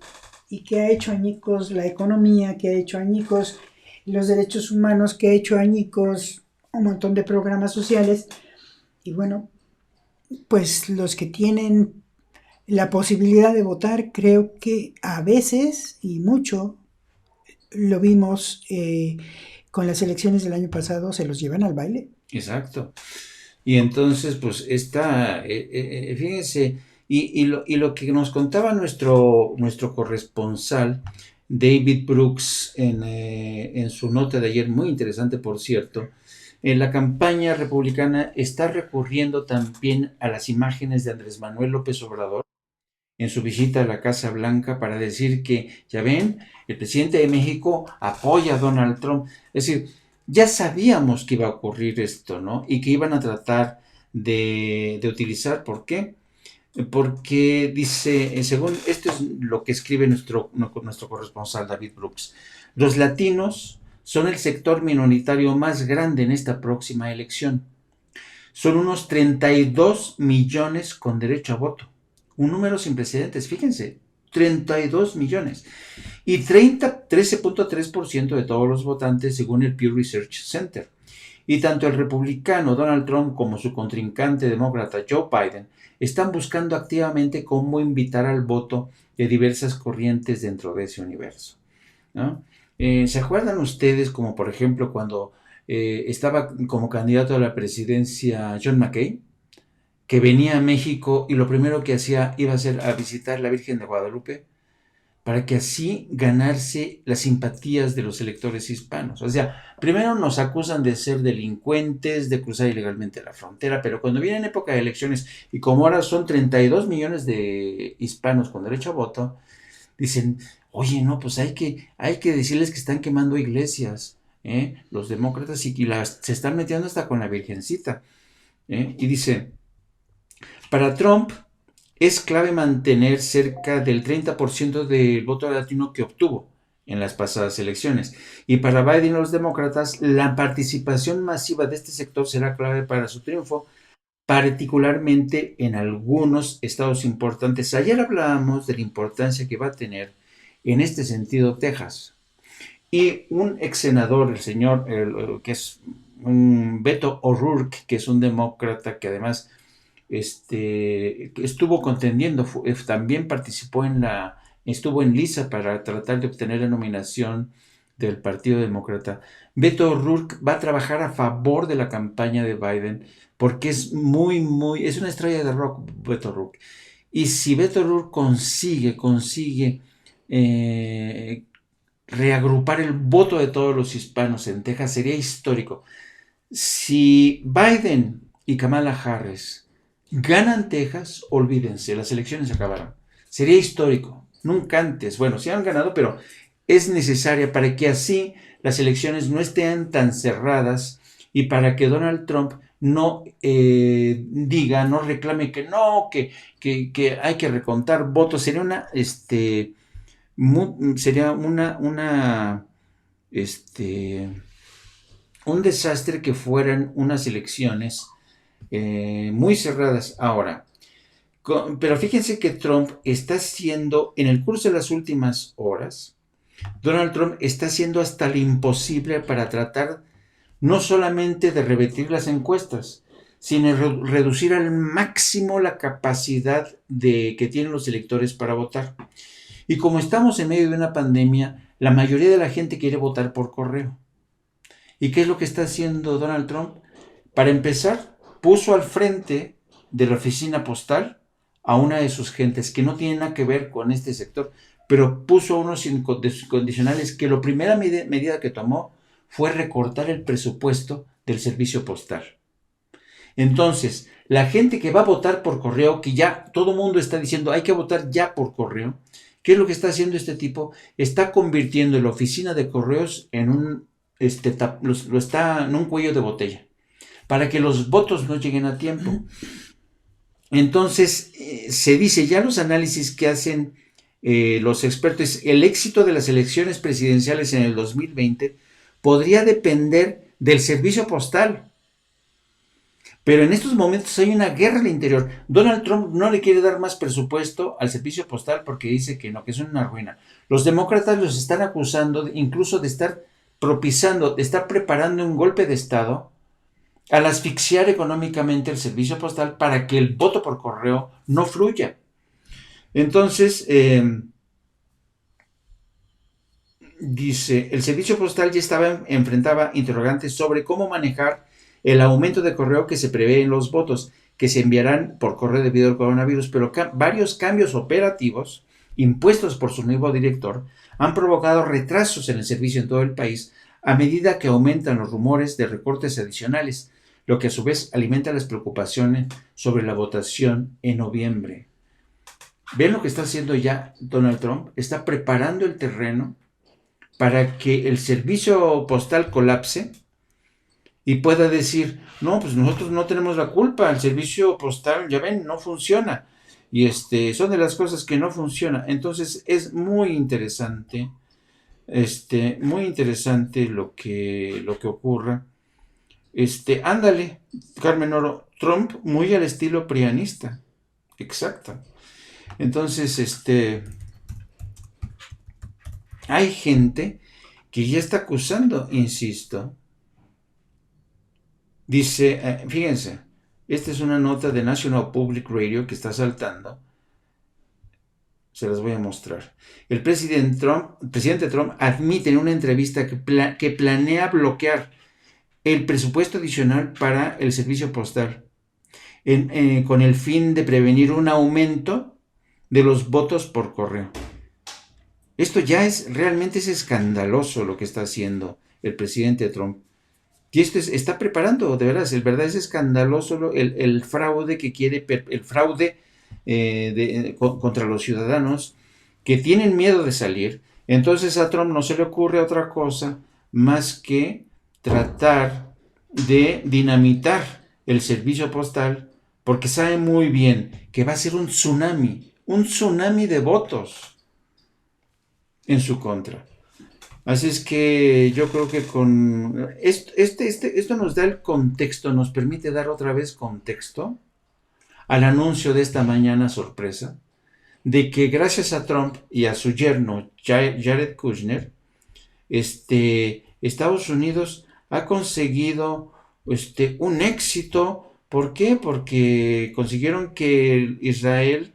y que ha hecho añicos la economía, que ha hecho añicos los derechos humanos, que ha hecho añicos un montón de programas sociales. Y bueno, pues los que tienen la posibilidad de votar, creo que a veces, y mucho, lo vimos con las elecciones del año pasado, se los llevan al baile. Exacto. Y entonces, pues, fíjense, y lo que nos contaba nuestro corresponsal, David Brooks, en su nota de ayer, muy interesante, por cierto, la campaña republicana está recurriendo también a las imágenes de Andrés Manuel López Obrador en su visita a la Casa Blanca para decir que, ya ven, el presidente de México apoya a Donald Trump. Es decir, ya sabíamos que iba a ocurrir esto, ¿no? Y que iban a tratar de utilizar. ¿Por qué? Porque dice, según esto es lo que escribe nuestro corresponsal David Brooks, los latinos son el sector minoritario más grande en esta próxima elección. Son unos 32 millones con derecho a voto. Un número sin precedentes, fíjense, 32 millones. Y 13.3% de todos los votantes según el Pew Research Center. Y tanto el republicano Donald Trump como su contrincante demócrata Joe Biden están buscando activamente cómo invitar al voto de diversas corrientes dentro de ese universo, ¿no? ¿Se acuerdan ustedes como por ejemplo cuando estaba como candidato a la presidencia John McCain, que venía a México y lo primero que hacía iba a ser a visitar la Virgen de Guadalupe para que así ganarse las simpatías de los electores hispanos? O sea, primero nos acusan de ser delincuentes, de cruzar ilegalmente la frontera, pero cuando viene época de elecciones y como ahora son 32 millones de hispanos con derecho a voto, dicen, oye, no, pues hay que decirles que están quemando iglesias, los demócratas, y se están metiendo hasta con la Virgencita. Y dice, para Trump es clave mantener cerca del 30% del voto latino que obtuvo en las pasadas elecciones. Y para Biden y los demócratas, la participación masiva de este sector será clave para su triunfo, particularmente en algunos estados importantes. Ayer hablábamos de la importancia que va a tener en este sentido Texas. Y un ex senador, el señor, que es un Beto O'Rourke, que es un demócrata que además estuvo contendiendo, también participó estuvo en lista para tratar de obtener la nominación del Partido Demócrata. Beto O'Rourke va a trabajar a favor de la campaña de Biden porque es es una estrella de rock, Beto O'Rourke. Y si Beto O'Rourke consigue reagrupar el voto de todos los hispanos en Texas, sería histórico. Si Biden y Kamala Harris ganan Texas, olvídense, las elecciones acabaron. Sería histórico. nunca antes. Bueno, sí han ganado, pero es necesaria para que así las elecciones no estén tan cerradas y para que Donald Trump no diga, no reclame que no, que hay que recontar votos. Sería un desastre que fueran unas elecciones muy cerradas. Ahora, pero fíjense que Trump está haciendo, en el curso de las últimas horas, Donald Trump está haciendo hasta lo imposible para tratar no solamente de revertir las encuestas, sino reducir al máximo la capacidad que tienen los electores para votar. Y como estamos en medio de una pandemia, la mayoría de la gente quiere votar por correo. ¿Y qué es lo que está haciendo Donald Trump? Para empezar, puso al frente de la oficina postal a una de sus gentes que no tiene nada que ver con este sector, pero puso unos condicionales que la primera medida que tomó fue recortar el presupuesto del servicio postal. Entonces, la gente que va a votar por correo, que ya todo el mundo está diciendo hay que votar ya por correo, ¿qué es lo que está haciendo este tipo? Está convirtiendo la oficina de correos en un cuello de botella, para que los votos no lleguen a tiempo. Entonces, se dice ya los análisis que hacen los expertos, el éxito de las elecciones presidenciales en el 2020 podría depender del servicio postal. Pero en estos momentos hay una guerra al interior. Donald Trump no le quiere dar más presupuesto al servicio postal porque dice que no, que es una ruina. Los demócratas los están acusando incluso de estar propiciando, de estar preparando un golpe de Estado al asfixiar económicamente el servicio postal para que el voto por correo no fluya. Entonces, dice, el servicio postal ya enfrentaba interrogantes sobre cómo manejar el aumento de correo que se prevé en los votos que se enviarán por correo debido al coronavirus, pero varios cambios operativos impuestos por su nuevo director han provocado retrasos en el servicio en todo el país a medida que aumentan los rumores de recortes adicionales, lo que a su vez alimenta las preocupaciones sobre la votación en noviembre. ¿Ven lo que está haciendo ya Donald Trump? Está preparando el terreno para que el servicio postal colapse y pueda decir, no, pues nosotros no tenemos la culpa, el servicio postal, ya ven, no funciona. Y son de las cosas que no funcionan. Entonces es muy interesante, lo que ocurra. Ándale, Carmen Oro, Trump muy al estilo prianista. Exacto. Entonces, hay gente que ya está acusando, insisto. Dice, fíjense, esta es una nota de National Public Radio que está saltando. Se las voy a mostrar. El presidente Trump admite en una entrevista que planea bloquear el presupuesto adicional para el servicio postal con el fin de prevenir un aumento de los votos por correo. Esto ya realmente es escandaloso lo que está haciendo el presidente Trump. Y esto está preparando, de verdad, es escandaloso el fraude que quiere, el fraude contra los ciudadanos que tienen miedo de salir. Entonces a Trump no se le ocurre otra cosa más que tratar de dinamitar el servicio postal, porque sabe muy bien que va a ser un tsunami de votos en su contra. Así es que yo creo que con esto nos da el contexto, nos permite dar otra vez contexto al anuncio de esta mañana sorpresa, de que gracias a Trump y a su yerno Jared Kushner, Estados Unidos ha conseguido un éxito. ¿Por qué? Porque consiguieron que Israel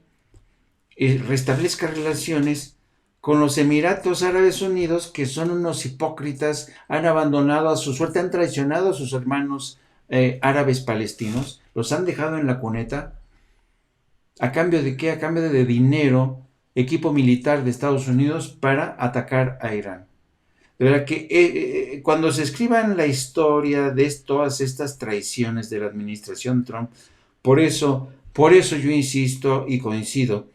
restablezca relaciones con los Emiratos Árabes Unidos, que son unos hipócritas, han abandonado a su suerte, han traicionado a sus hermanos árabes palestinos, los han dejado en la cuneta. ¿A cambio de qué? A cambio de dinero, equipo militar de Estados Unidos para atacar a Irán. De verdad que cuando se escriban la historia de todas estas traiciones de la administración Trump, por eso yo insisto y coincido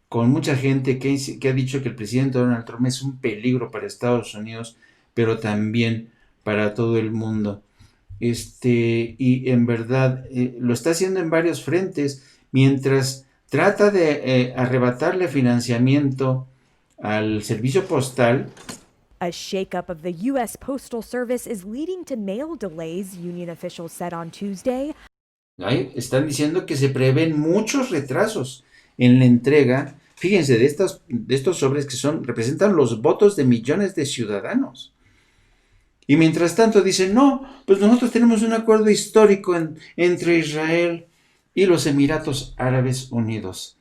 con mucha gente que ha dicho que el presidente Donald Trump es un peligro para Estados Unidos, pero también para todo el mundo. Y en verdad lo está haciendo en varios frentes, mientras trata de arrebatarle financiamiento al servicio postal. A shakeup of the U.S. Postal Service is leading to mail delays, union officials said on Tuesday. Ahí están diciendo que se prevén muchos retrasos en la entrega. Fíjense, de estos sobres que representan los votos de millones de ciudadanos. Y mientras tanto dicen, no, pues nosotros tenemos un acuerdo histórico entre Israel y los Emiratos Árabes Unidos.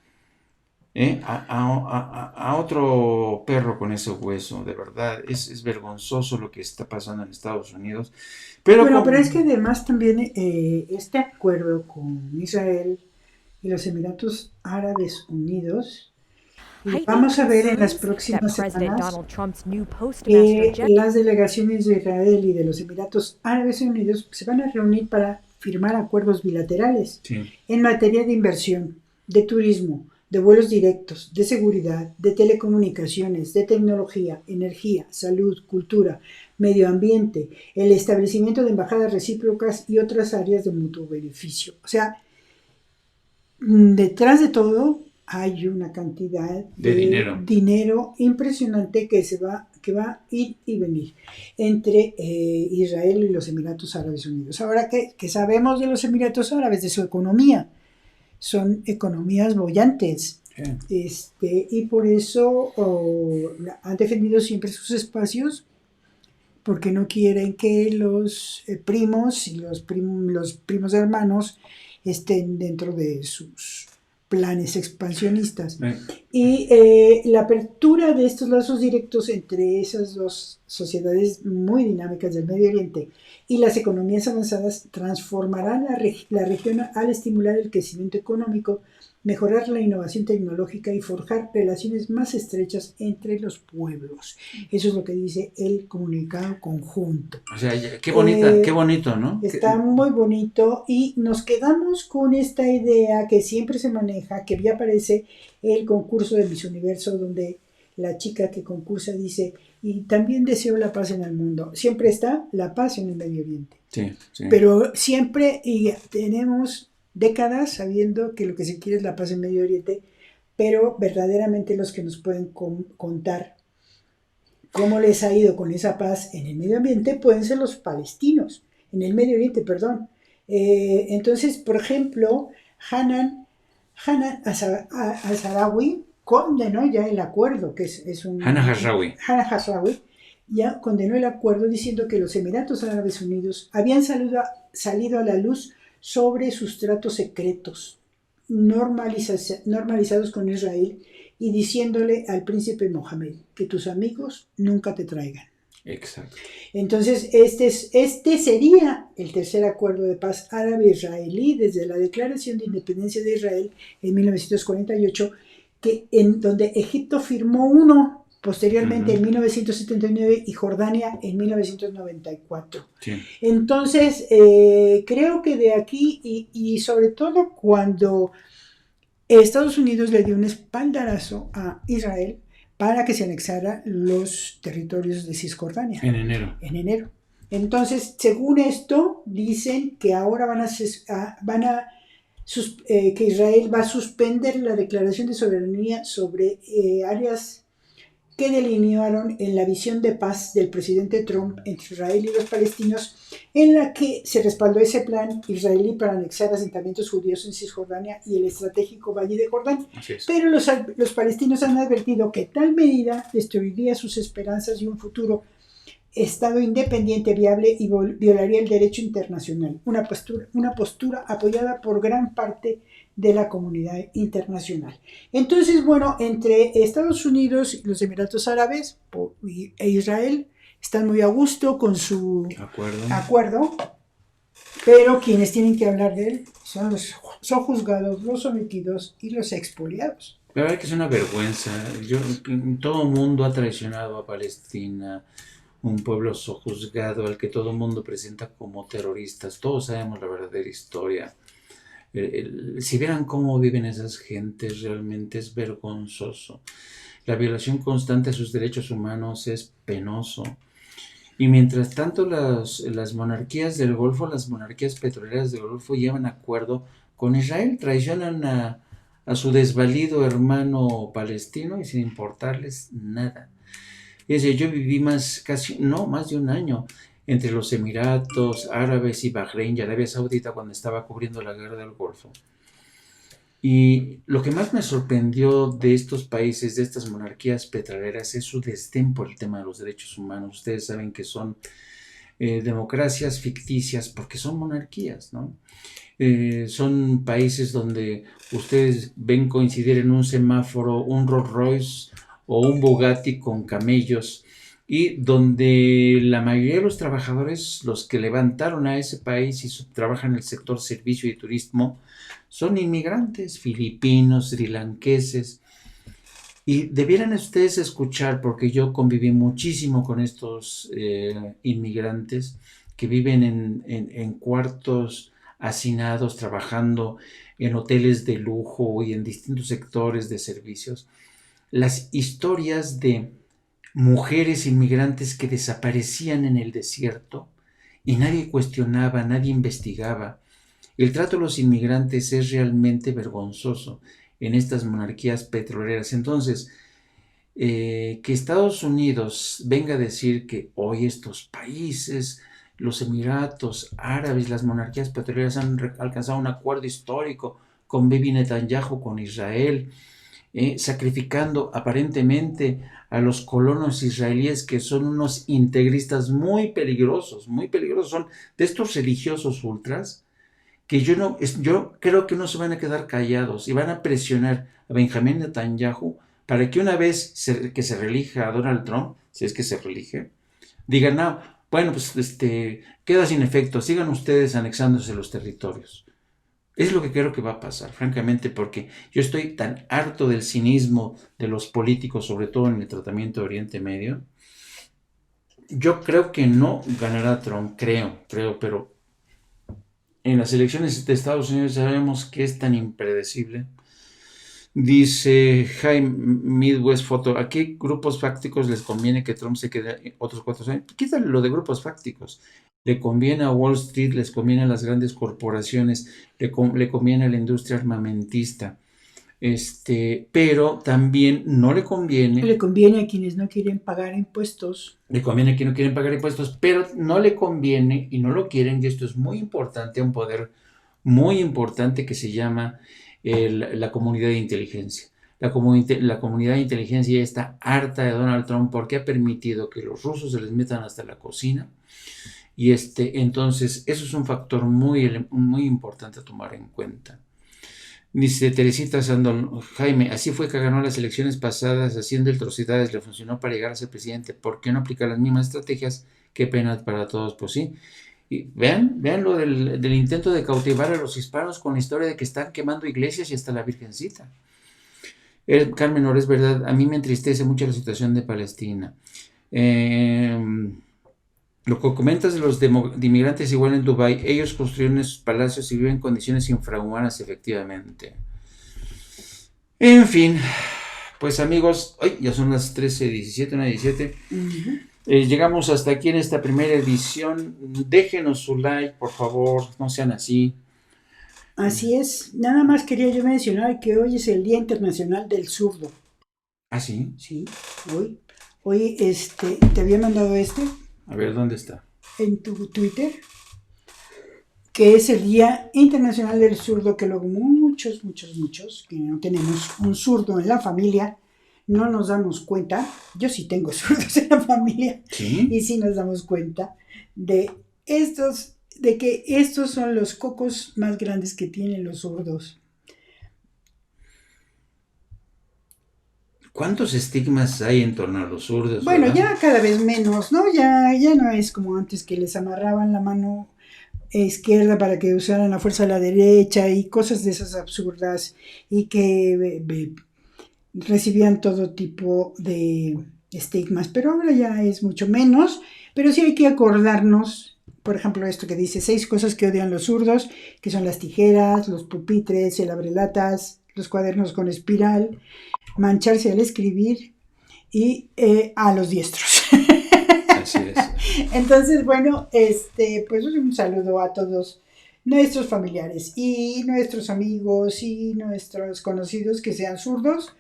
A otro perro con ese hueso, de verdad, es vergonzoso lo que está pasando en Estados Unidos. Pero es que además también este acuerdo con Israel y los Emiratos Árabes Unidos, vamos a ver en las próximas semanas que las delegaciones de Israel y de los Emiratos Árabes Unidos se van a reunir para firmar acuerdos bilaterales en materia de inversión, de turismo, de vuelos directos, de seguridad, de telecomunicaciones, de tecnología, energía, salud, cultura, medio ambiente, el establecimiento de embajadas recíprocas y otras áreas de mutuo beneficio. O sea, detrás de todo hay una cantidad de dinero impresionante que va a ir y venir entre Israel y los Emiratos Árabes Unidos. Ahora que sabemos de los Emiratos Árabes, de su economía, son economías bollantes, y por eso han defendido siempre sus espacios, porque no quieren que los primos y los primos hermanos estén dentro de sus planes expansionistas. Y la apertura de estos lazos directos entre esas dos sociedades muy dinámicas del Medio Oriente y las economías avanzadas transformarán la región al estimular el crecimiento económico, mejorar la innovación tecnológica y forjar relaciones más estrechas entre los pueblos. Eso es lo que dice el comunicado conjunto. O sea, qué bonito, ¿no? Está muy bonito, y nos quedamos con esta idea que siempre se maneja, que ya aparece el concurso de Miss Universo, donde la chica que concursa dice, y también deseo la paz en el mundo. Siempre está la paz en el Medio Oriente. Sí. Pero siempre, y tenemos décadas sabiendo que lo que se quiere es la paz en Medio Oriente, pero verdaderamente los que nos pueden contar cómo les ha ido con esa paz en el Medio Ambiente pueden ser los palestinos, en el Medio Oriente, perdón. Entonces, por ejemplo, Hanan al-Sahrawi condenó ya el acuerdo, que es un... Hanan al-Sahrawi ya condenó el acuerdo diciendo que los Emiratos Árabes Unidos habían salido a la luz sobre sus tratos secretos normalizados con Israel, y diciéndole al príncipe Mohammed que tus amigos nunca te traigan. Exacto. Entonces, este sería el tercer acuerdo de paz árabe-israelí desde la declaración de independencia de Israel en 1948, en donde Egipto firmó uno posteriormente en 1979 y Jordania en 1994. Sí. Entonces, creo que de aquí, y sobre todo cuando Estados Unidos le dio un espaldarazo a Israel para que se anexara los territorios de Cisjordania. En enero. Entonces, según esto, dicen que ahora que Israel va a suspender la declaración de soberanía sobre áreas que delinearon en la visión de paz del presidente Trump entre Israel y los palestinos, en la que se respaldó ese plan israelí para anexar asentamientos judíos en Cisjordania y el estratégico Valle de Jordán. Pero los palestinos han advertido que tal medida destruiría sus esperanzas y un futuro Estado independiente, viable, y violaría el derecho internacional, una postura apoyada por gran parte de la comunidad internacional. Entonces, bueno, entre Estados Unidos y los Emiratos Árabes e Israel están muy a gusto con su acuerdo, pero quienes tienen que hablar de él son los sojuzgados, los sometidos y los expoliados. La verdad que es una vergüenza. Todo el mundo ha traicionado a Palestina, un pueblo sojuzgado al que todo el mundo presenta como terroristas. Todos sabemos la verdadera historia. Si vieran cómo viven esas gentes, realmente es vergonzoso. La violación constante a sus derechos humanos es penoso. Y mientras tanto las monarquías del Golfo, las monarquías petroleras del Golfo llevan acuerdo con Israel, traicionan a su desvalido hermano palestino y sin importarles nada. Es decir, yo viví más de un año entre los Emiratos Árabes y Bahrein y Arabia Saudita cuando estaba cubriendo la guerra del Golfo. Y lo que más me sorprendió de estos países, de estas monarquías petroleras, es su desdén por el tema de los derechos humanos. Ustedes saben que son democracias ficticias porque son monarquías, ¿no? Son países donde ustedes ven coincidir en un semáforo un Rolls Royce o un Bugatti con camellos, y donde la mayoría de los trabajadores, los que levantaron a ese país y trabajan en el sector servicio y turismo, son inmigrantes filipinos, srilanqueses, y debieran ustedes escuchar, porque yo conviví muchísimo con estos inmigrantes que viven en cuartos hacinados, trabajando en hoteles de lujo y en distintos sectores de servicios. Las historias de mujeres inmigrantes que desaparecían en el desierto y nadie cuestionaba, nadie investigaba. El trato de los inmigrantes es realmente vergonzoso en estas monarquías petroleras. Entonces, que Estados Unidos venga a decir que hoy estos países, los Emiratos Árabes, las monarquías petroleras han alcanzado un acuerdo histórico con Bibi Netanyahu, con Israel, sacrificando aparentemente a los colonos israelíes, que son unos integristas muy peligrosos, son de estos religiosos ultras, que yo creo que no se van a quedar callados y van a presionar a Benjamín Netanyahu para que una vez que se reelija a Donald Trump, si es que se reelige, digan, no, bueno, pues queda sin efecto, sigan ustedes anexándose los territorios. Es lo que creo que va a pasar, francamente, porque yo estoy tan harto del cinismo de los políticos, sobre todo en el tratamiento de Oriente Medio. Yo creo que no ganará Trump, creo, pero en las elecciones de Estados Unidos sabemos que es tan impredecible. Dice Jaime Midwest Photo, ¿a qué grupos fácticos les conviene que Trump se quede otros 4 años? Quítale lo de grupos fácticos. Le conviene a Wall Street, les conviene a las grandes corporaciones, le conviene a la industria armamentista. Pero también no le conviene. Le conviene a quienes no quieren pagar impuestos. Le conviene a quienes no quieren pagar impuestos, pero no le conviene y no lo quieren, y esto es muy importante, un poder muy importante que se llama la comunidad de inteligencia. La comunidad de inteligencia ya está harta de Donald Trump porque ha permitido que los rusos se les metan hasta la cocina. Y entonces eso es un factor muy, muy importante a tomar en cuenta. Dice Teresita Sandón, Jaime, así fue que ganó las elecciones pasadas haciendo atrocidades, le funcionó para llegar a ser presidente. ¿Por qué no aplicar las mismas estrategias? Qué pena para todos, pues sí. Y vean lo del intento de cautivar a los hispanos con la historia de que están quemando iglesias y hasta la Virgencita. Carmen, no es verdad, a mí me entristece mucho la situación de Palestina. Lo que comentas de los de inmigrantes igual en Dubái, ellos construyeron esos palacios y viven en condiciones infrahumanas, efectivamente. En fin, pues amigos, hoy ya son las 13:17, 1:17. Llegamos hasta aquí en esta primera edición. Déjenos su like, por favor, no sean así. Así es, nada más quería yo mencionar que hoy es el Día Internacional del Zurdo. ¿Ah, sí? Sí, hoy te había mandado A ver, ¿dónde está? En tu Twitter, que es el Día Internacional del Zurdo, que luego muchos, que no tenemos un zurdo en la familia, no nos damos cuenta. Yo sí tengo zurdos en la familia. ¿Sí? Y sí nos damos cuenta de que estos son los cocos más grandes que tienen los zurdos. ¿Cuántos estigmas hay en torno a los zurdos? Bueno, ¿verdad? ya cada vez menos, ¿no? Ya no es como antes, que les amarraban la mano izquierda para que usaran la fuerza de la derecha y cosas de esas absurdas, y que recibían todo tipo de estigmas. Pero ahora ya es mucho menos, pero sí hay que acordarnos por ejemplo, esto que dice 6 cosas que odian los zurdos, que son las tijeras, los pupitres, el abrelatas, los cuadernos con espiral, mancharse al escribir y a los diestros. Así es. Entonces, bueno, pues un saludo a todos nuestros familiares y nuestros amigos y nuestros conocidos que sean zurdos,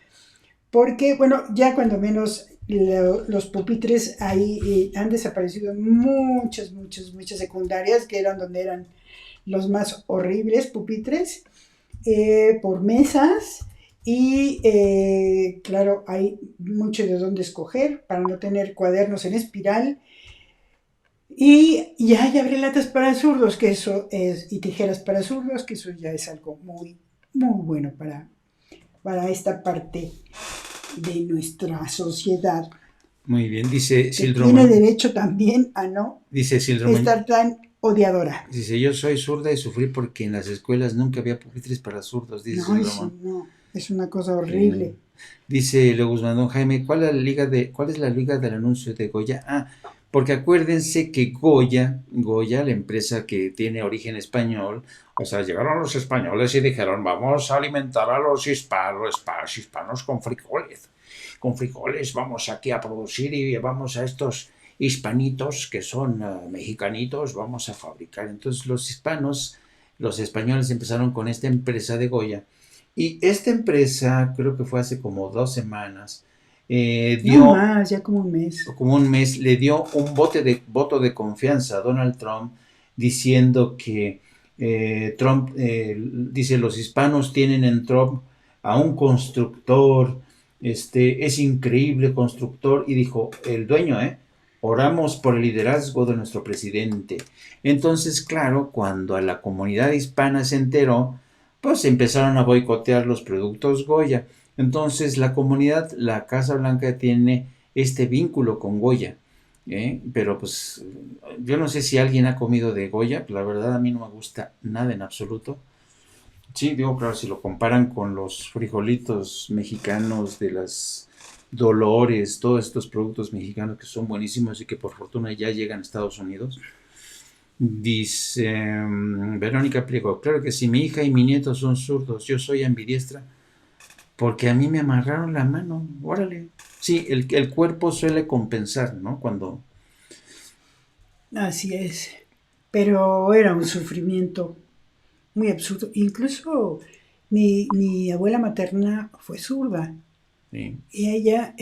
porque, bueno, ya cuando menos los pupitres ahí han desaparecido en muchas secundarias, que eran donde eran los más horribles pupitres, por mesas, y claro, hay mucho de dónde escoger para no tener cuadernos en espiral. Y ya hay abrelatas para zurdos, que eso es, y tijeras para zurdos, que eso ya es algo muy bueno para esta parte de nuestra sociedad. Muy bien, dice que Sildro. Tiene derecho también a no estar tan odiadora. Dice, yo soy zurda y sufrí porque en las escuelas nunca había pupitres para zurdos, dice Sildro. No, es una cosa horrible. Dice Leo Guzmán, don Jaime, ¿cuál es la liga del anuncio de Goya? Porque acuérdense que Goya, la empresa que tiene origen español, o sea, llegaron los españoles y dijeron, vamos a alimentar a los hispanos con frijoles, vamos aquí a producir y vamos a estos hispanitos que son mexicanitos, vamos a fabricar. Entonces los españoles empezaron con esta empresa de Goya, y esta empresa, creo que fue hace como 2 semanas, no más, ya como un mes. Le dio un voto de confianza a Donald Trump, diciendo que Trump, dice, los hispanos tienen en Trump a un constructor, es increíble constructor, y dijo, el dueño, oramos por el liderazgo de nuestro presidente. Entonces, claro, cuando a la comunidad hispana se enteró, pues empezaron a boicotear los productos Goya. Entonces la Casa Blanca tiene este vínculo con Goya, pero pues yo no sé si alguien ha comido de Goya, la verdad a mí no me gusta nada en absoluto. Sí, digo, claro, si lo comparan con los frijolitos mexicanos de las Dolores, todos estos productos mexicanos que son buenísimos y que por fortuna ya llegan a Estados Unidos. Dice Verónica Pliego, claro que si mi hija y mi nieto son zurdos, yo soy ambidiestra, porque a mí me amarraron la mano, órale. Sí, el cuerpo suele compensar, ¿no? Cuando... Así es, pero era un sufrimiento muy absurdo. Incluso mi abuela materna fue zurda, sí, y ella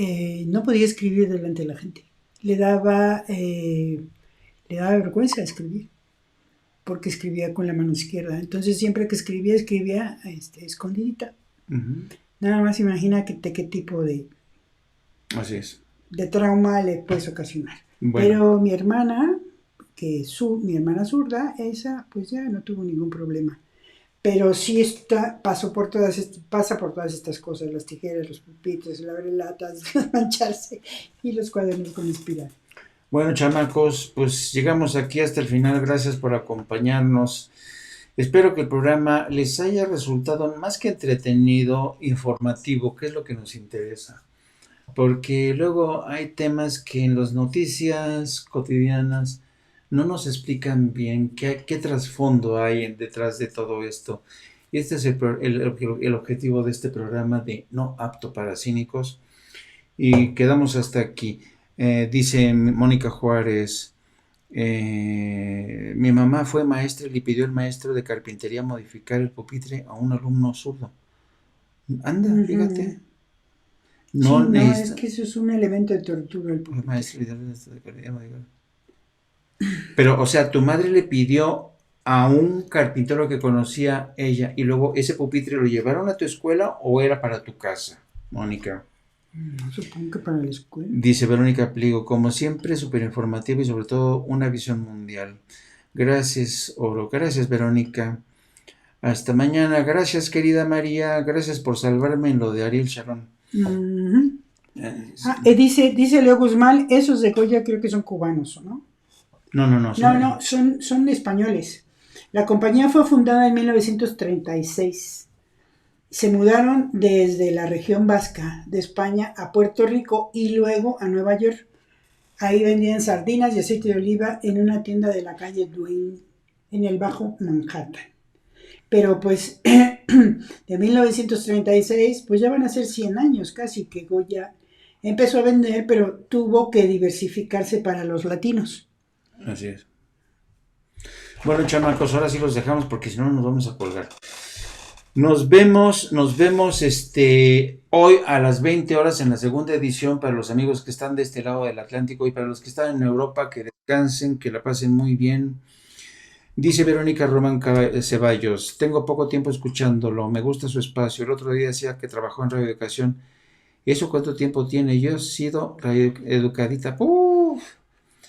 no podía escribir delante de la gente. Le daba vergüenza escribir, porque escribía con la mano izquierda. Entonces siempre que escribía escondidita. Uh-huh. Nada más imagina qué tipo de... Así es. De trauma le puedes ocasionar. Bueno. Pero mi hermana zurda, esa pues ya no tuvo ningún problema. Pero sí pasa por todas estas cosas, las tijeras, los pupitres, las abrelatas, mancharse y los cuadernos con espiral. Bueno, chamacos, pues llegamos aquí hasta el final. Gracias por acompañarnos. Espero que el programa les haya resultado más que entretenido, informativo, que es lo que nos interesa. Porque luego hay temas que en las noticias cotidianas no nos explican bien qué trasfondo hay detrás de todo esto. Y este es el objetivo de este programa de No Apto para Cínicos. Y quedamos hasta aquí. Dice Mónica Juárez, mi mamá fue maestra y le pidió al maestro de carpintería modificar el pupitre a un alumno zurdo. Anda, fíjate. No, es que eso es un elemento de tortura. El maestro de carpintería modificar. Pero, o sea, tu madre le pidió a un carpintero que conocía ella, y luego ese pupitre lo llevaron a tu escuela o era para tu casa, Mónica. No, supongo que para la escuela. Dice Verónica Pliego, como siempre, súper informativo y sobre todo una visión mundial. Gracias, Oro. Gracias, Verónica. Hasta mañana. Gracias, querida María. Gracias por salvarme en lo de Ariel Sharon. Uh-huh. Dice Leo Guzmán, esos de Goya creo que son cubanos, ¿no? No. Son españoles. La compañía fue fundada en 1936. Se mudaron desde la región vasca de España a Puerto Rico y luego a Nueva York. Ahí vendían sardinas y aceite de oliva en una tienda de la calle Duane, en el Bajo Manhattan. Pero pues de 1936, pues ya van a ser 100 años casi que Goya empezó a vender, pero tuvo que diversificarse para los latinos. Así es. Bueno, chamacos, ahora sí los dejamos porque si no nos vamos a colgar. Nos vemos hoy a las 20 horas en la segunda edición para los amigos que están de este lado del Atlántico y para los que están en Europa, que descansen, que la pasen muy bien. Dice Verónica Román Ceballos, tengo poco tiempo escuchándolo, me gusta su espacio. El otro día decía que trabajó en Radio Educación. ¿Eso cuánto tiempo tiene? Yo he sido Radio Educadita. ¡Uf!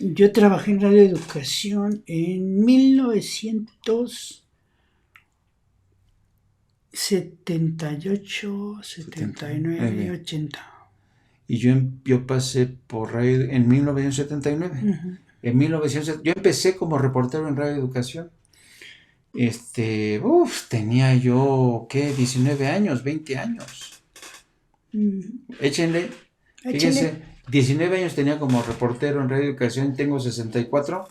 Yo trabajé en Radio Educación en 1978, 79, 80. Y yo pasé por radio en 1979. Uh-huh. Yo empecé como reportero en Radio Educación. Tenía yo, 19 años, 20 años. Échenle. Fíjense, 19 años tenía como reportero en Radio Educación, tengo 64.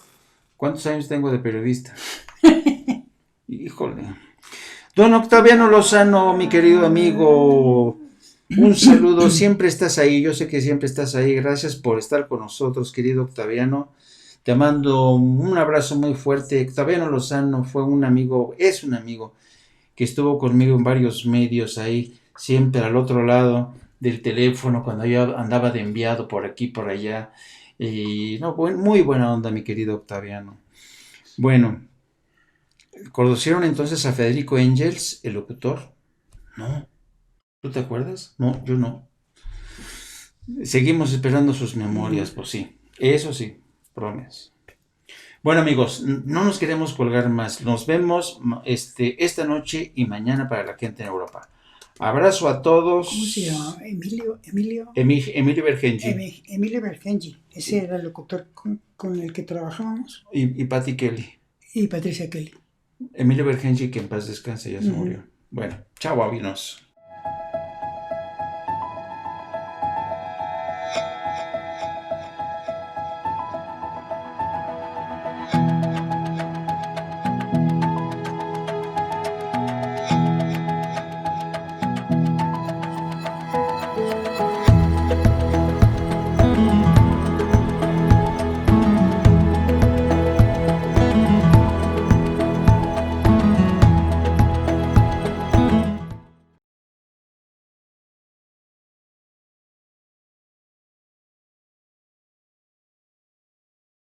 ¿Cuántos años tengo de periodista? Híjole. Don Octaviano Lozano, mi querido amigo, un saludo, siempre estás ahí, yo sé que siempre estás ahí, gracias por estar con nosotros, querido Octaviano. Te mando un abrazo muy fuerte. Octaviano Lozano fue un amigo, es un amigo que estuvo conmigo en varios medios ahí, siempre al otro lado del teléfono, cuando yo andaba de enviado por aquí, por allá. Y muy buena onda, mi querido Octaviano. Bueno, ¿conocieron entonces a Federico Engels, el locutor? No. ¿Tú te acuerdas? No, yo no. Seguimos esperando sus memorias, pues sí. Eso sí. Promesas. Bueno, amigos, no nos queremos colgar más. Nos vemos esta noche y mañana para la gente en Europa. Abrazo a todos. ¿Cómo se llama? Emilio Bergenji. Emilio Bergenji. Ese era el locutor con el que trabajábamos. Y Patty Kelly. Y Patricia Kelly. Emilio Bergenji, que en paz descanse, ya se murió. Bueno, chao, avinos.